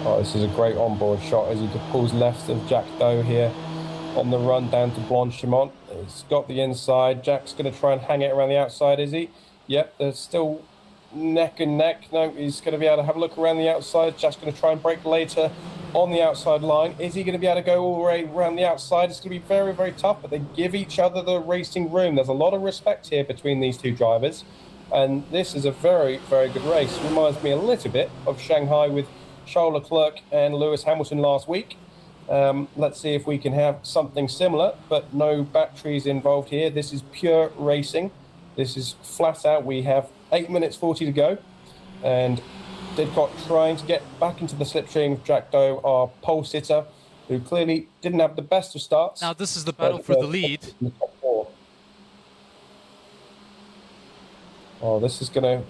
Oh, this is a great onboard shot as he pulls left of Jack Doe here on the run down to Blanchimont. He's got the inside. Jack's going to try and hang it around the outside, is he? Yep, they're still neck and neck. No, he's going to be able to have a look around the outside. Jack's going to try and break later on the outside line. Is he going to be able to go all the way around the outside? It's going to be very, very tough, but they give each other the racing room. There's a lot of respect here between these two drivers, and this is a very, very good race. Reminds me a little bit of Shanghai with Charles Leclerc and Lewis Hamilton last week. Let's see if we can have something similar, but no batteries involved here. This is pure racing. This is flat out. We have 8 minutes 40 to go, and Didcot trying to get back into the slipstream of Jack Doe, our pole sitter, who clearly didn't have the best of starts. Now this is the battle for the lead. Oh, this is going to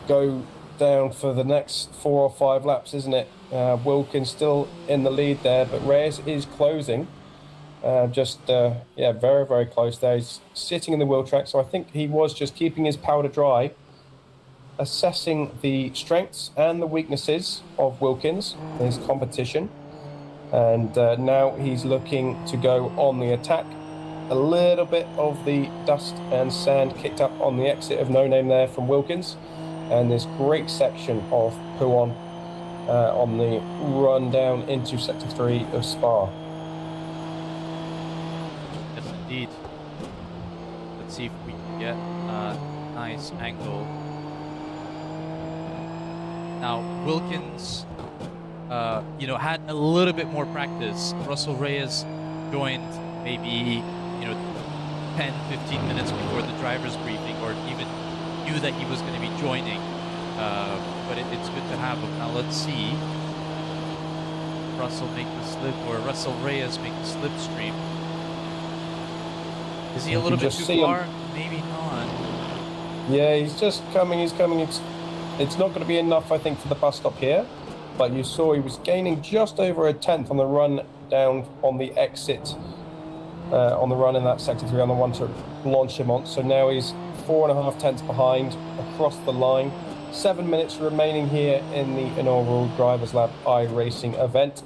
go down for the next 4 or 5 laps, isn't it? Wilkins still in the lead there, but Reyes is closing. Very, very close there. He's sitting in the wheel track, so I think he was just keeping his powder dry, assessing the strengths and the weaknesses of Wilkins in his competition. And now he's looking to go on the attack. A little bit of the dust and sand kicked up on the exit of No Name there from Wilkins. And this great section of Pouhon on the run down into Sector 3 of Spa. Yes, indeed. Let's see if we can get a nice angle. Now, Wilkins, had a little bit more practice. Russell Reyes joined maybe, 10, 15 minutes before the driver's briefing, or even knew that he was going to be joining. But it's good to have him. Now, let's see. Russell Reyes make the slipstream. Is he a little bit too far? Maybe not. Yeah, he's just coming. He's coming. It's not going to be enough, I think, for the bus stop here. But you saw he was gaining just over a tenth on the run down on the exit, on the run in that Sector 3 on the one to Blanchimont. So now he's 4.5 tenths behind across the line. 7 minutes remaining here in the inaugural Drivers Lab iRacing event.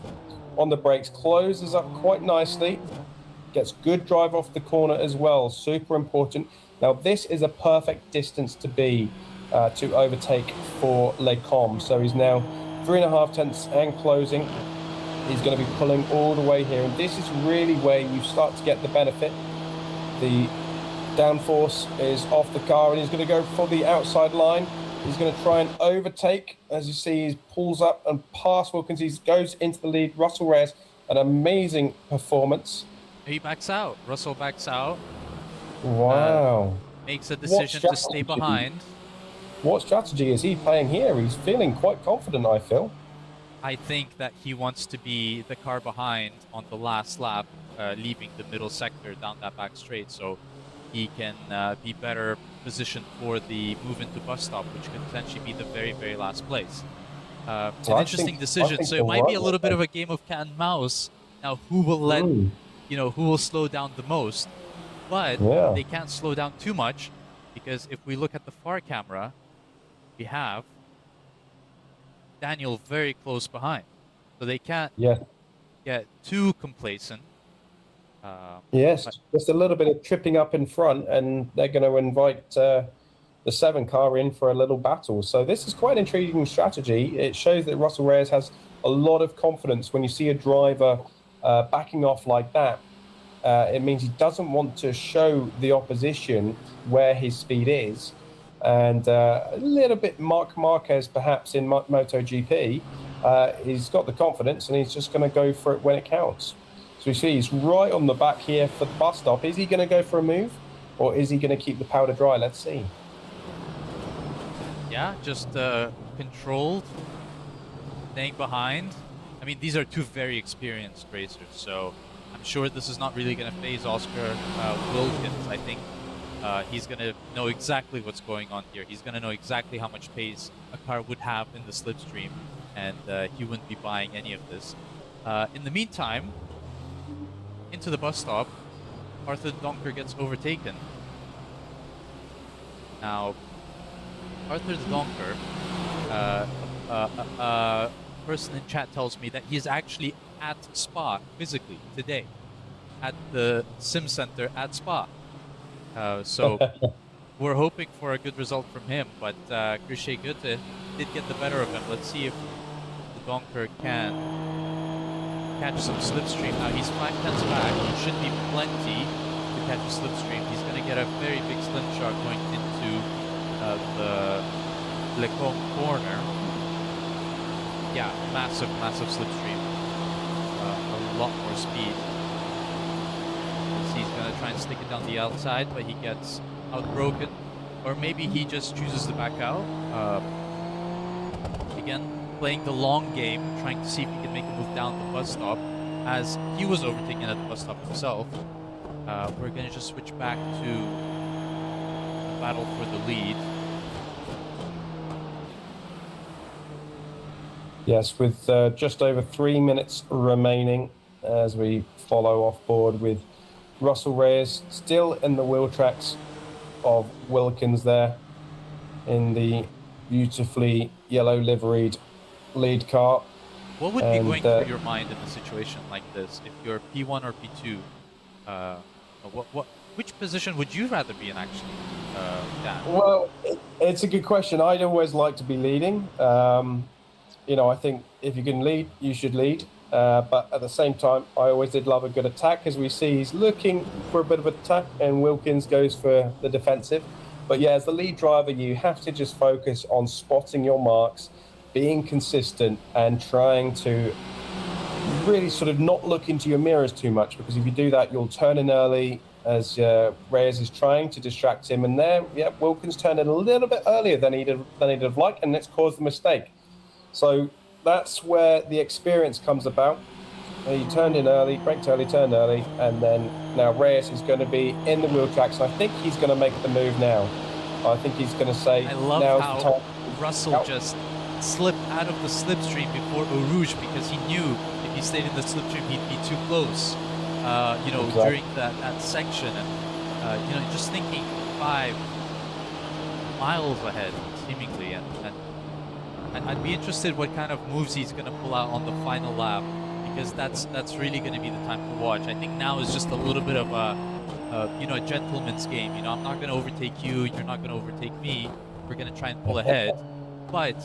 On the brakes, closes up quite nicely. Gets good drive off the corner as well. Super important. Now, this is a perfect distance to be to overtake for Lecombe. So he's now 3.5 tenths and closing. He's going to be pulling all the way here. And this is really where you start to get the benefit. The downforce is off the car, and he's going to go for the outside line. He's going to try and overtake. As you see, he pulls up and past Wilkins. He goes into the lead. Russell Reyes, an amazing performance. He backs out. Russell backs out. Wow. Makes a decision to stay behind. What strategy is he playing here? He's feeling quite confident, I feel. I think that he wants to be the car behind on the last lap, leaving the middle sector down that back straight. So he can be better positioned for the move into bus stop, which could potentially be the very, very last place. It's an interesting decision, so it might be a little bit of a game of cat and mouse. Now, who will let, who will slow down the most? But they can't slow down too much, because if we look at the far camera, we have Daniel very close behind. So they can't get too complacent. Yes, just a little bit of tripping up in front, and they're going to invite the 7 car in for a little battle. So this is quite an intriguing strategy. It shows that Russell Reyes has a lot of confidence. When you see a driver backing off like that, it means he doesn't want to show the opposition where his speed is. And a little bit Marc Marquez perhaps in MotoGP, he's got the confidence and he's just going to go for it when it counts. So you see he's right on the back here for the bus stop. Is he going to go for a move, or is he going to keep the powder dry? Let's see. Yeah, just controlled, staying behind. I mean, these are 2 very experienced racers, so I'm sure this is not really going to phase Oscar Wilkins. I think he's going to know exactly what's going on here. He's going to know exactly how much pace a car would have in the slipstream, and he wouldn't be buying any of this. In the meantime, into the bus stop, Arthur Donker gets overtaken. Now, Arthur Donker, a person in chat tells me that he's actually at Spa physically today, at the Sim Center at Spa. So we're hoping for a good result from him, but Krishay Goethe did get the better of him. Let's see if the Donker can catch some slipstream. Now he's 5 tenths back. It should be plenty to catch a slipstream. He's going to get a very big slingshot going into the Lecombe corner. Yeah, massive, massive slipstream. A lot more speed. He's going to try and stick it down the outside, but he gets outbroken. Or maybe he just chooses to back out. Again, playing the long game, trying to see if he can make a move down the bus stop, as he was overtaken at the bus stop himself. We're going to just switch back to the battle for the lead. Yes, with just over 3 minutes remaining, as we follow off board with Russell Reyes still in the wheel tracks of Wilkins there in the beautifully yellow liveried lead car. What would be going through your mind in a situation like this? If you're P1 or P2, which position would you rather be in, actually, Dan? Well, it's a good question. I'd always like to be leading. I think if you can lead, you should lead. But at the same time, I always did love a good attack. As we see, he's looking for a bit of attack, and Wilkins goes for the defensive. But yeah, as the lead driver, you have to just focus on spotting your marks, being consistent, and trying to really sort of not look into your mirrors too much, because if you do that, you'll turn in early, as Reyes is trying to distract him. And there, yeah, Wilkins turned in a little bit earlier than he'd have liked, and it's caused the mistake. So that's where the experience comes about. He turned in early, braked early, turned early, and then now Reyes is going to be in the wheel tracks. I think he's going to make the move now. I think he's going to say, I love now's the time. Russell just slipped out of the slipstream before Eau Rouge, because he knew if he stayed in the slipstream, he'd be too close, exactly, during that section. And, just thinking 5 miles ahead, seemingly. And I'd be interested what kind of moves he's going to pull out on the final lap, because that's really going to be the time to watch. I think now is just a little bit of a gentleman's game. I'm not going to overtake you, you're not going to overtake me. We're going to try and pull ahead. But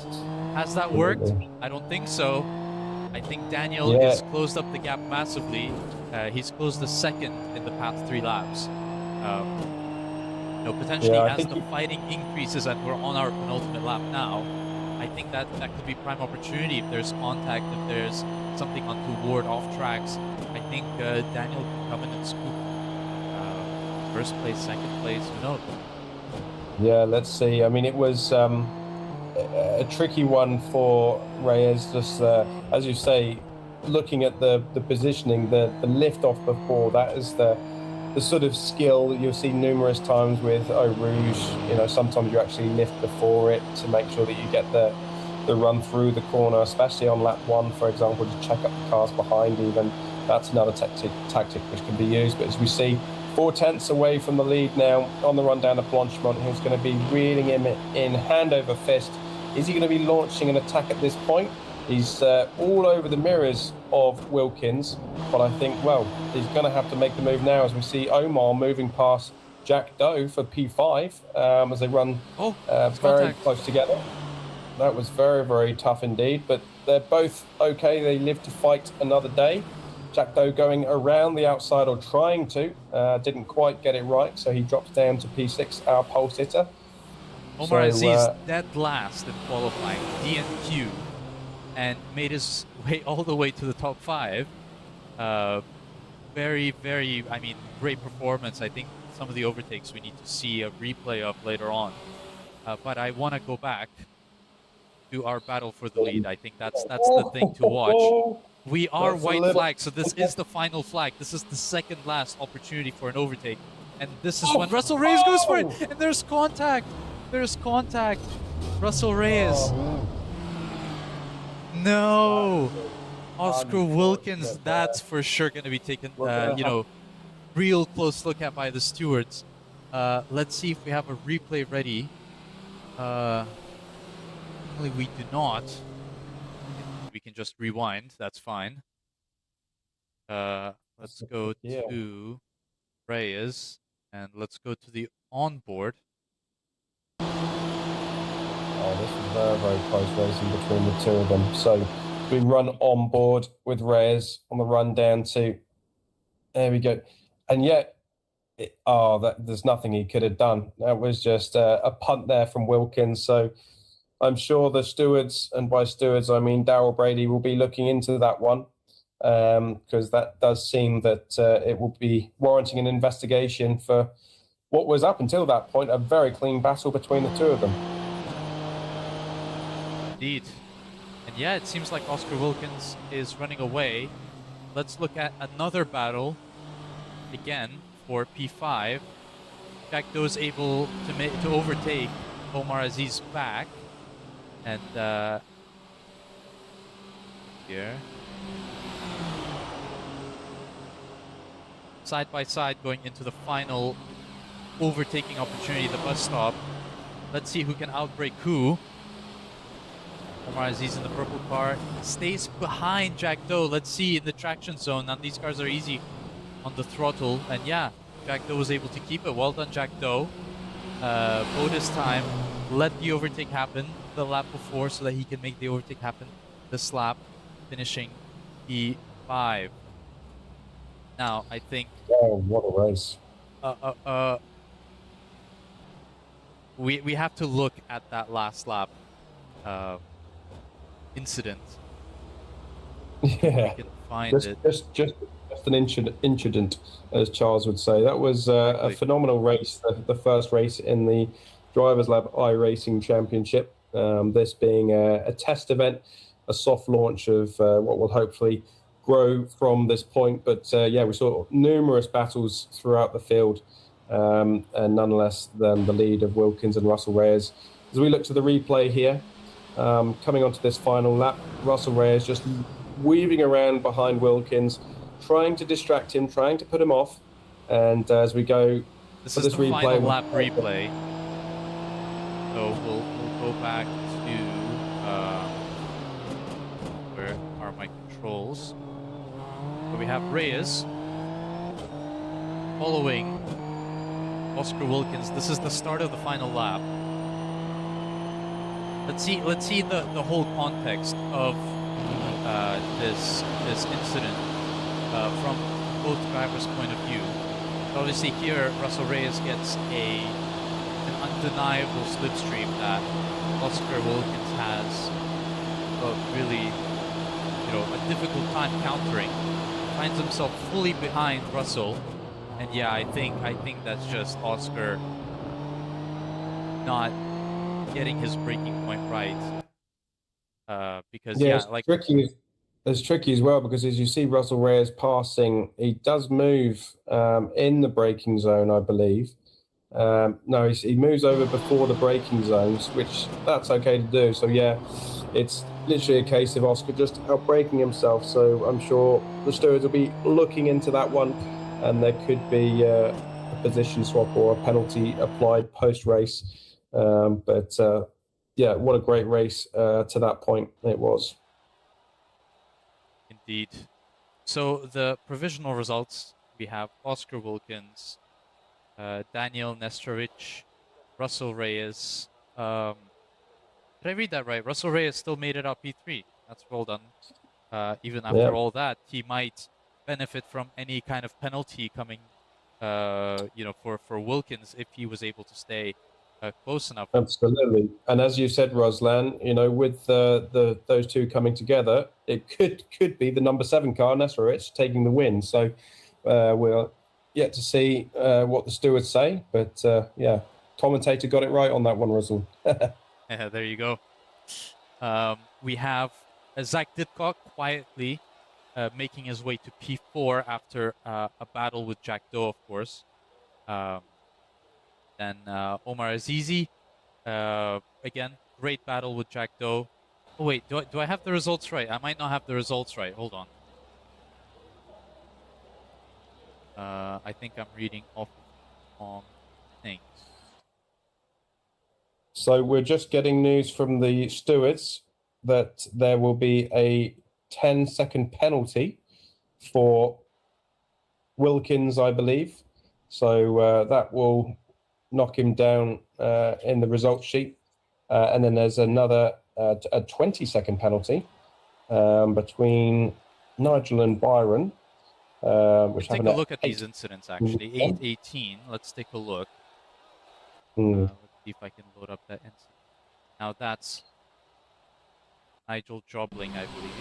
has that worked? I don't think so. I think Daniel has closed up the gap massively. He's closed the second in the past 3 laps. Potentially as the fighting increases and we're on our penultimate lap now, I think that could be prime opportunity if there's contact, if there's something untoward off tracks. I think Daniel can come in and scoop first place, second place, who knows? Yeah, let's see. I mean, it was a tricky one for Reyes, just as you say, looking at the positioning, the lift off before, that is the the sort of skill that you'll see numerous times with Eau Rouge. You know, sometimes you actually lift before it to make sure that you get the run through the corner, especially on lap 1, for example, to check up the cars behind even. That's another tactic which can be used. But as we see, 4/10 away from the lead now on the run down to Blanchimont, who's going to be reeling him in hand over fist. Is he going to be launching an attack at this point? He's all over the mirrors of Wilkins, but I think, well, he's going to have to make the move now as we see Omar moving past Jack Doe for P5 as they run very close together. That was very, very tough indeed, but they're both okay. They live to fight another day. Jack Doe going around the outside, or trying to, didn't quite get it right, so he drops down to P6, our pole sitter. Omar Aziz dead last in qualifying, DNQ, and made his way all the way to the top 5. Very, very, I mean, great performance. I think some of the overtakes we need to see a replay of later on. But I want to go back to our battle for the lead. I think that's the thing to watch. We are white flag, so this is the final flag. This is the second last opportunity for an overtake. And this is when Russell Reyes goes for it. And there's contact. There's contact. Russell Reyes. No. Oscar Wilkins, that's for sure going to be taken, you know, real close look at by the stewards. Let's see if we have a replay ready. We do not. We can just rewind. That's fine. Let's go to Reyes and let's go to the onboard. Oh, this is very, very close racing between the two of them. So we run on board with Reyes on the run down to. There we go. And yet, there's nothing he could have done. That was just a punt there from Wilkins. So I'm sure the stewards, and by stewards I mean Darrell Brady, will be looking into that one because that does seem that it will be warranting an investigation for what was up until that point a very clean battle between the two of them. Indeed. And yeah, it seems like Oscar Wilkins is running away. Let's look at another battle again for P5. Jack Doe is able to overtake Omar Aziz back. And here, side by side going into the final overtaking opportunity, the bus stop. Let's see who can outbrake who. Omar Aziz in the purple car stays behind Jack Doe. Let's see in the traction zone. Now these cars are easy on the throttle, and yeah, Jack Doe was able to keep it. Well done, Jack Doe. Bonus time. Let the overtake happen the lap before so that he can make the overtake happen this lap, finishing P5. Now, I think... Oh, what a race. We have to look at that last lap incident. Yeah. We can find it. Just an incident, as Charles would say. That was a phenomenal race, the first race in the Drivers Lab iRacing Championship. This being a test event, a soft launch of what will hopefully grow from this point. But yeah, we saw numerous battles throughout the field, and nonetheless, then the lead of Wilkins and Russell Reyes. As we look to the replay here, coming onto this final lap, Russell Reyes just weaving around behind Wilkins, trying to distract him, trying to put him off. And as we go this for is this the replay, final lap replay. So we'll go back to where are my controls? So we have Reyes following Oscar Wilkins. This is the start of the final lap. Let's see the whole context of this incident from both drivers' point of view. So obviously here Russell Reyes gets an undeniable slipstream that Oscar Wilkins has really, you know, a difficult time countering. Finds himself fully behind Russell, and yeah, I think that's just Oscar not getting his braking point right. Because yeah, like tricky it's tricky as well because as you see Russell Reyes passing, he does move in the braking zone, I believe. No, he moves over before the braking zones, which that's okay to do. So yeah, it's literally a case of Oscar just outbraking himself. So I'm sure the stewards will be looking into that one, and there could be a position swap or a penalty applied post race. But yeah, what a great race to that point it was. Indeed. So the provisional results, we have Oscar Wilkins, Daniel Nestorovic, Russell Reyes. Did I read that right? Russell Reyes still made it up P3. That's well done. Even after all that, he might benefit from any kind of penalty coming, for Wilkins if he was able to stay close enough. Absolutely, and as you said, Ruslan, with those two coming together, it could be the number 7 car, Nestorovic, taking the win. So we'll yet to see what the stewards say, but yeah, commentator got it right on that one, Russell. Yeah, there you go. We have Zach Didcock quietly making his way to P4 after a battle with Jack Doe, of course. Then Omar Azizi, again, great battle with Jack Doe. Oh wait, do I have the results right? I might not have the results right. Hold on. I think I'm reading off on things. So we're just getting news from the stewards that there will be a 10-second penalty for Wilkins, I believe. So that will knock him down in the results sheet. And then there's another a 20-second penalty between Nigel and Byron. Let's take a look at these incidents, actually. 8:18. Let's take a look. Let's see if I can load up that incident. Now that's Nigel Jobling, I believe.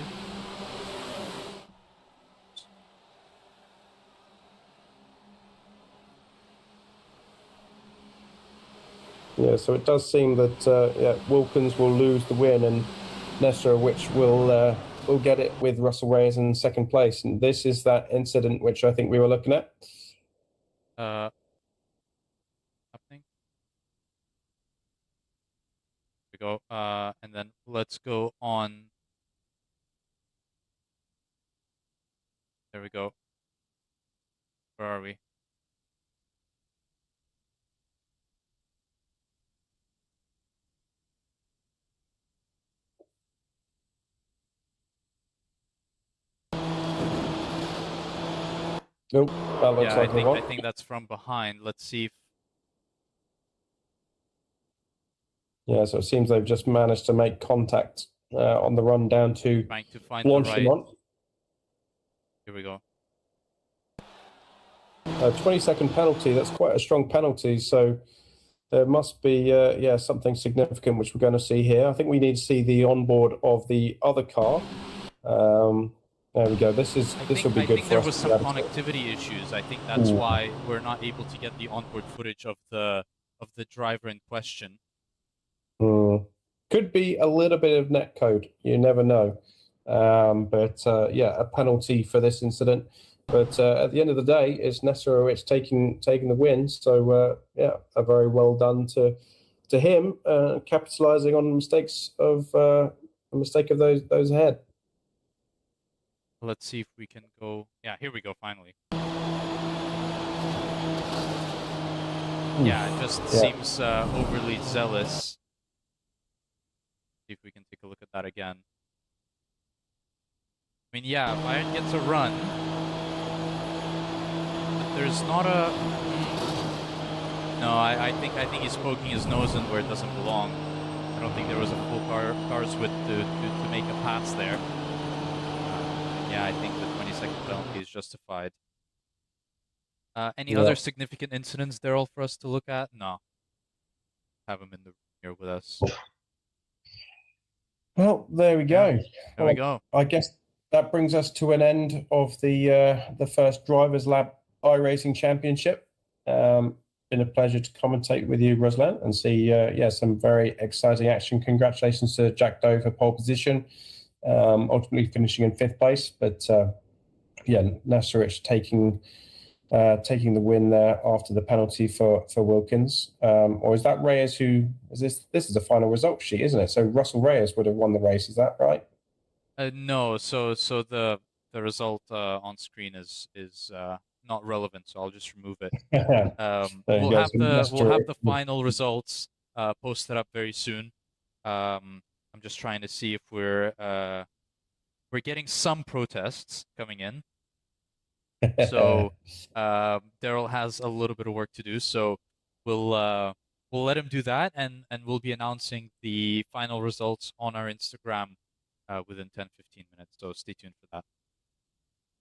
Yeah, so it does seem that Wilkins will lose the win, and Nestorovic will get it with Russell Reyes in second place. And this is that incident which I think we were looking at. Happening. Here we go. And then let's go on. There we go. Where are we? Nope, that looks like I think that's from behind. Let's see if... Yeah, so it seems they've just managed to make contact on the run down to trying to find the right... Here we go. A 20-second penalty, that's quite a strong penalty, so there must be something significant which we're going to see here. I think we need to see the onboard of the other car. There we go. This will be good for us. I think there was some connectivity issues. I think that's why we're not able to get the onboard footage of the driver in question. Could be a little bit of netcode. You never know. But a penalty for this incident. But at the end of the day, it's Nestorovic taking the win. So a very well done to him, capitalizing on mistakes of a mistake of those ahead. Let's see if we can go. Yeah, here we go. Finally. Yeah, it just seems overly zealous. See if we can take a look at that again. I mean, yeah, Bayern gets a run. But there's not a... No, I think he's poking his nose in where it doesn't belong. I don't think there was a full car's width to make a pass there. Yeah, I think the 20-second penalty is justified. Any other significant incidents, Daryl, for us to look at? No. Have him in the room here with us. Well, there we go. There we go. I guess that brings us to an end of the first Drivers Lab iRacing Championship. Been a pleasure to commentate with you, Ruslan, and see some very exciting action. Congratulations to Jack Doe for pole position. ultimately finishing in fifth place. But yeah, Nasaric taking the win there after the penalty for Wilkins. Or is that Reyes who is this? This is a final result sheet, isn't it? So Russell Reyes would have won the race. Is that right? No, so the result on screen is not relevant, so I'll just remove it. There you go. So We'll have Nasaric, the final results posted up very soon. I'm just trying to see if we're getting some protests coming in. So Daryl has a little bit of work to do. So we'll let him do that, and we'll be announcing the final results on our Instagram within 10-15 minutes. So stay tuned for that.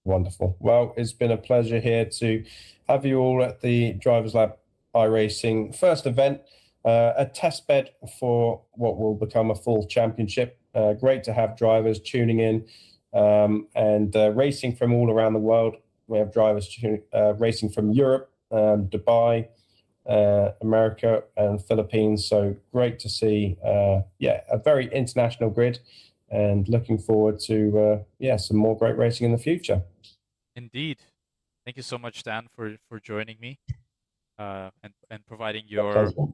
Wonderful. Well, it's been a pleasure here to have you all at the Drivers Lab iRacing first event, a test bed for what will become a full championship. Great to have drivers tuning in and racing from all around the world. We have drivers racing from Europe, Dubai, America, and Philippines. So great to see, yeah, a very international grid, and looking forward to some more great racing in the future. Indeed. Thank you so much, Dan, for joining me and providing My your pleasure.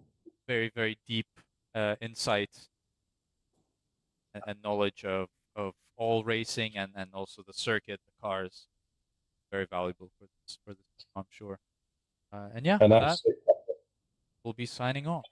very, very deep insight and knowledge of all racing and also the circuit, the cars. Very valuable for this, I'm sure. And yeah, And with that, that's we'll be signing off.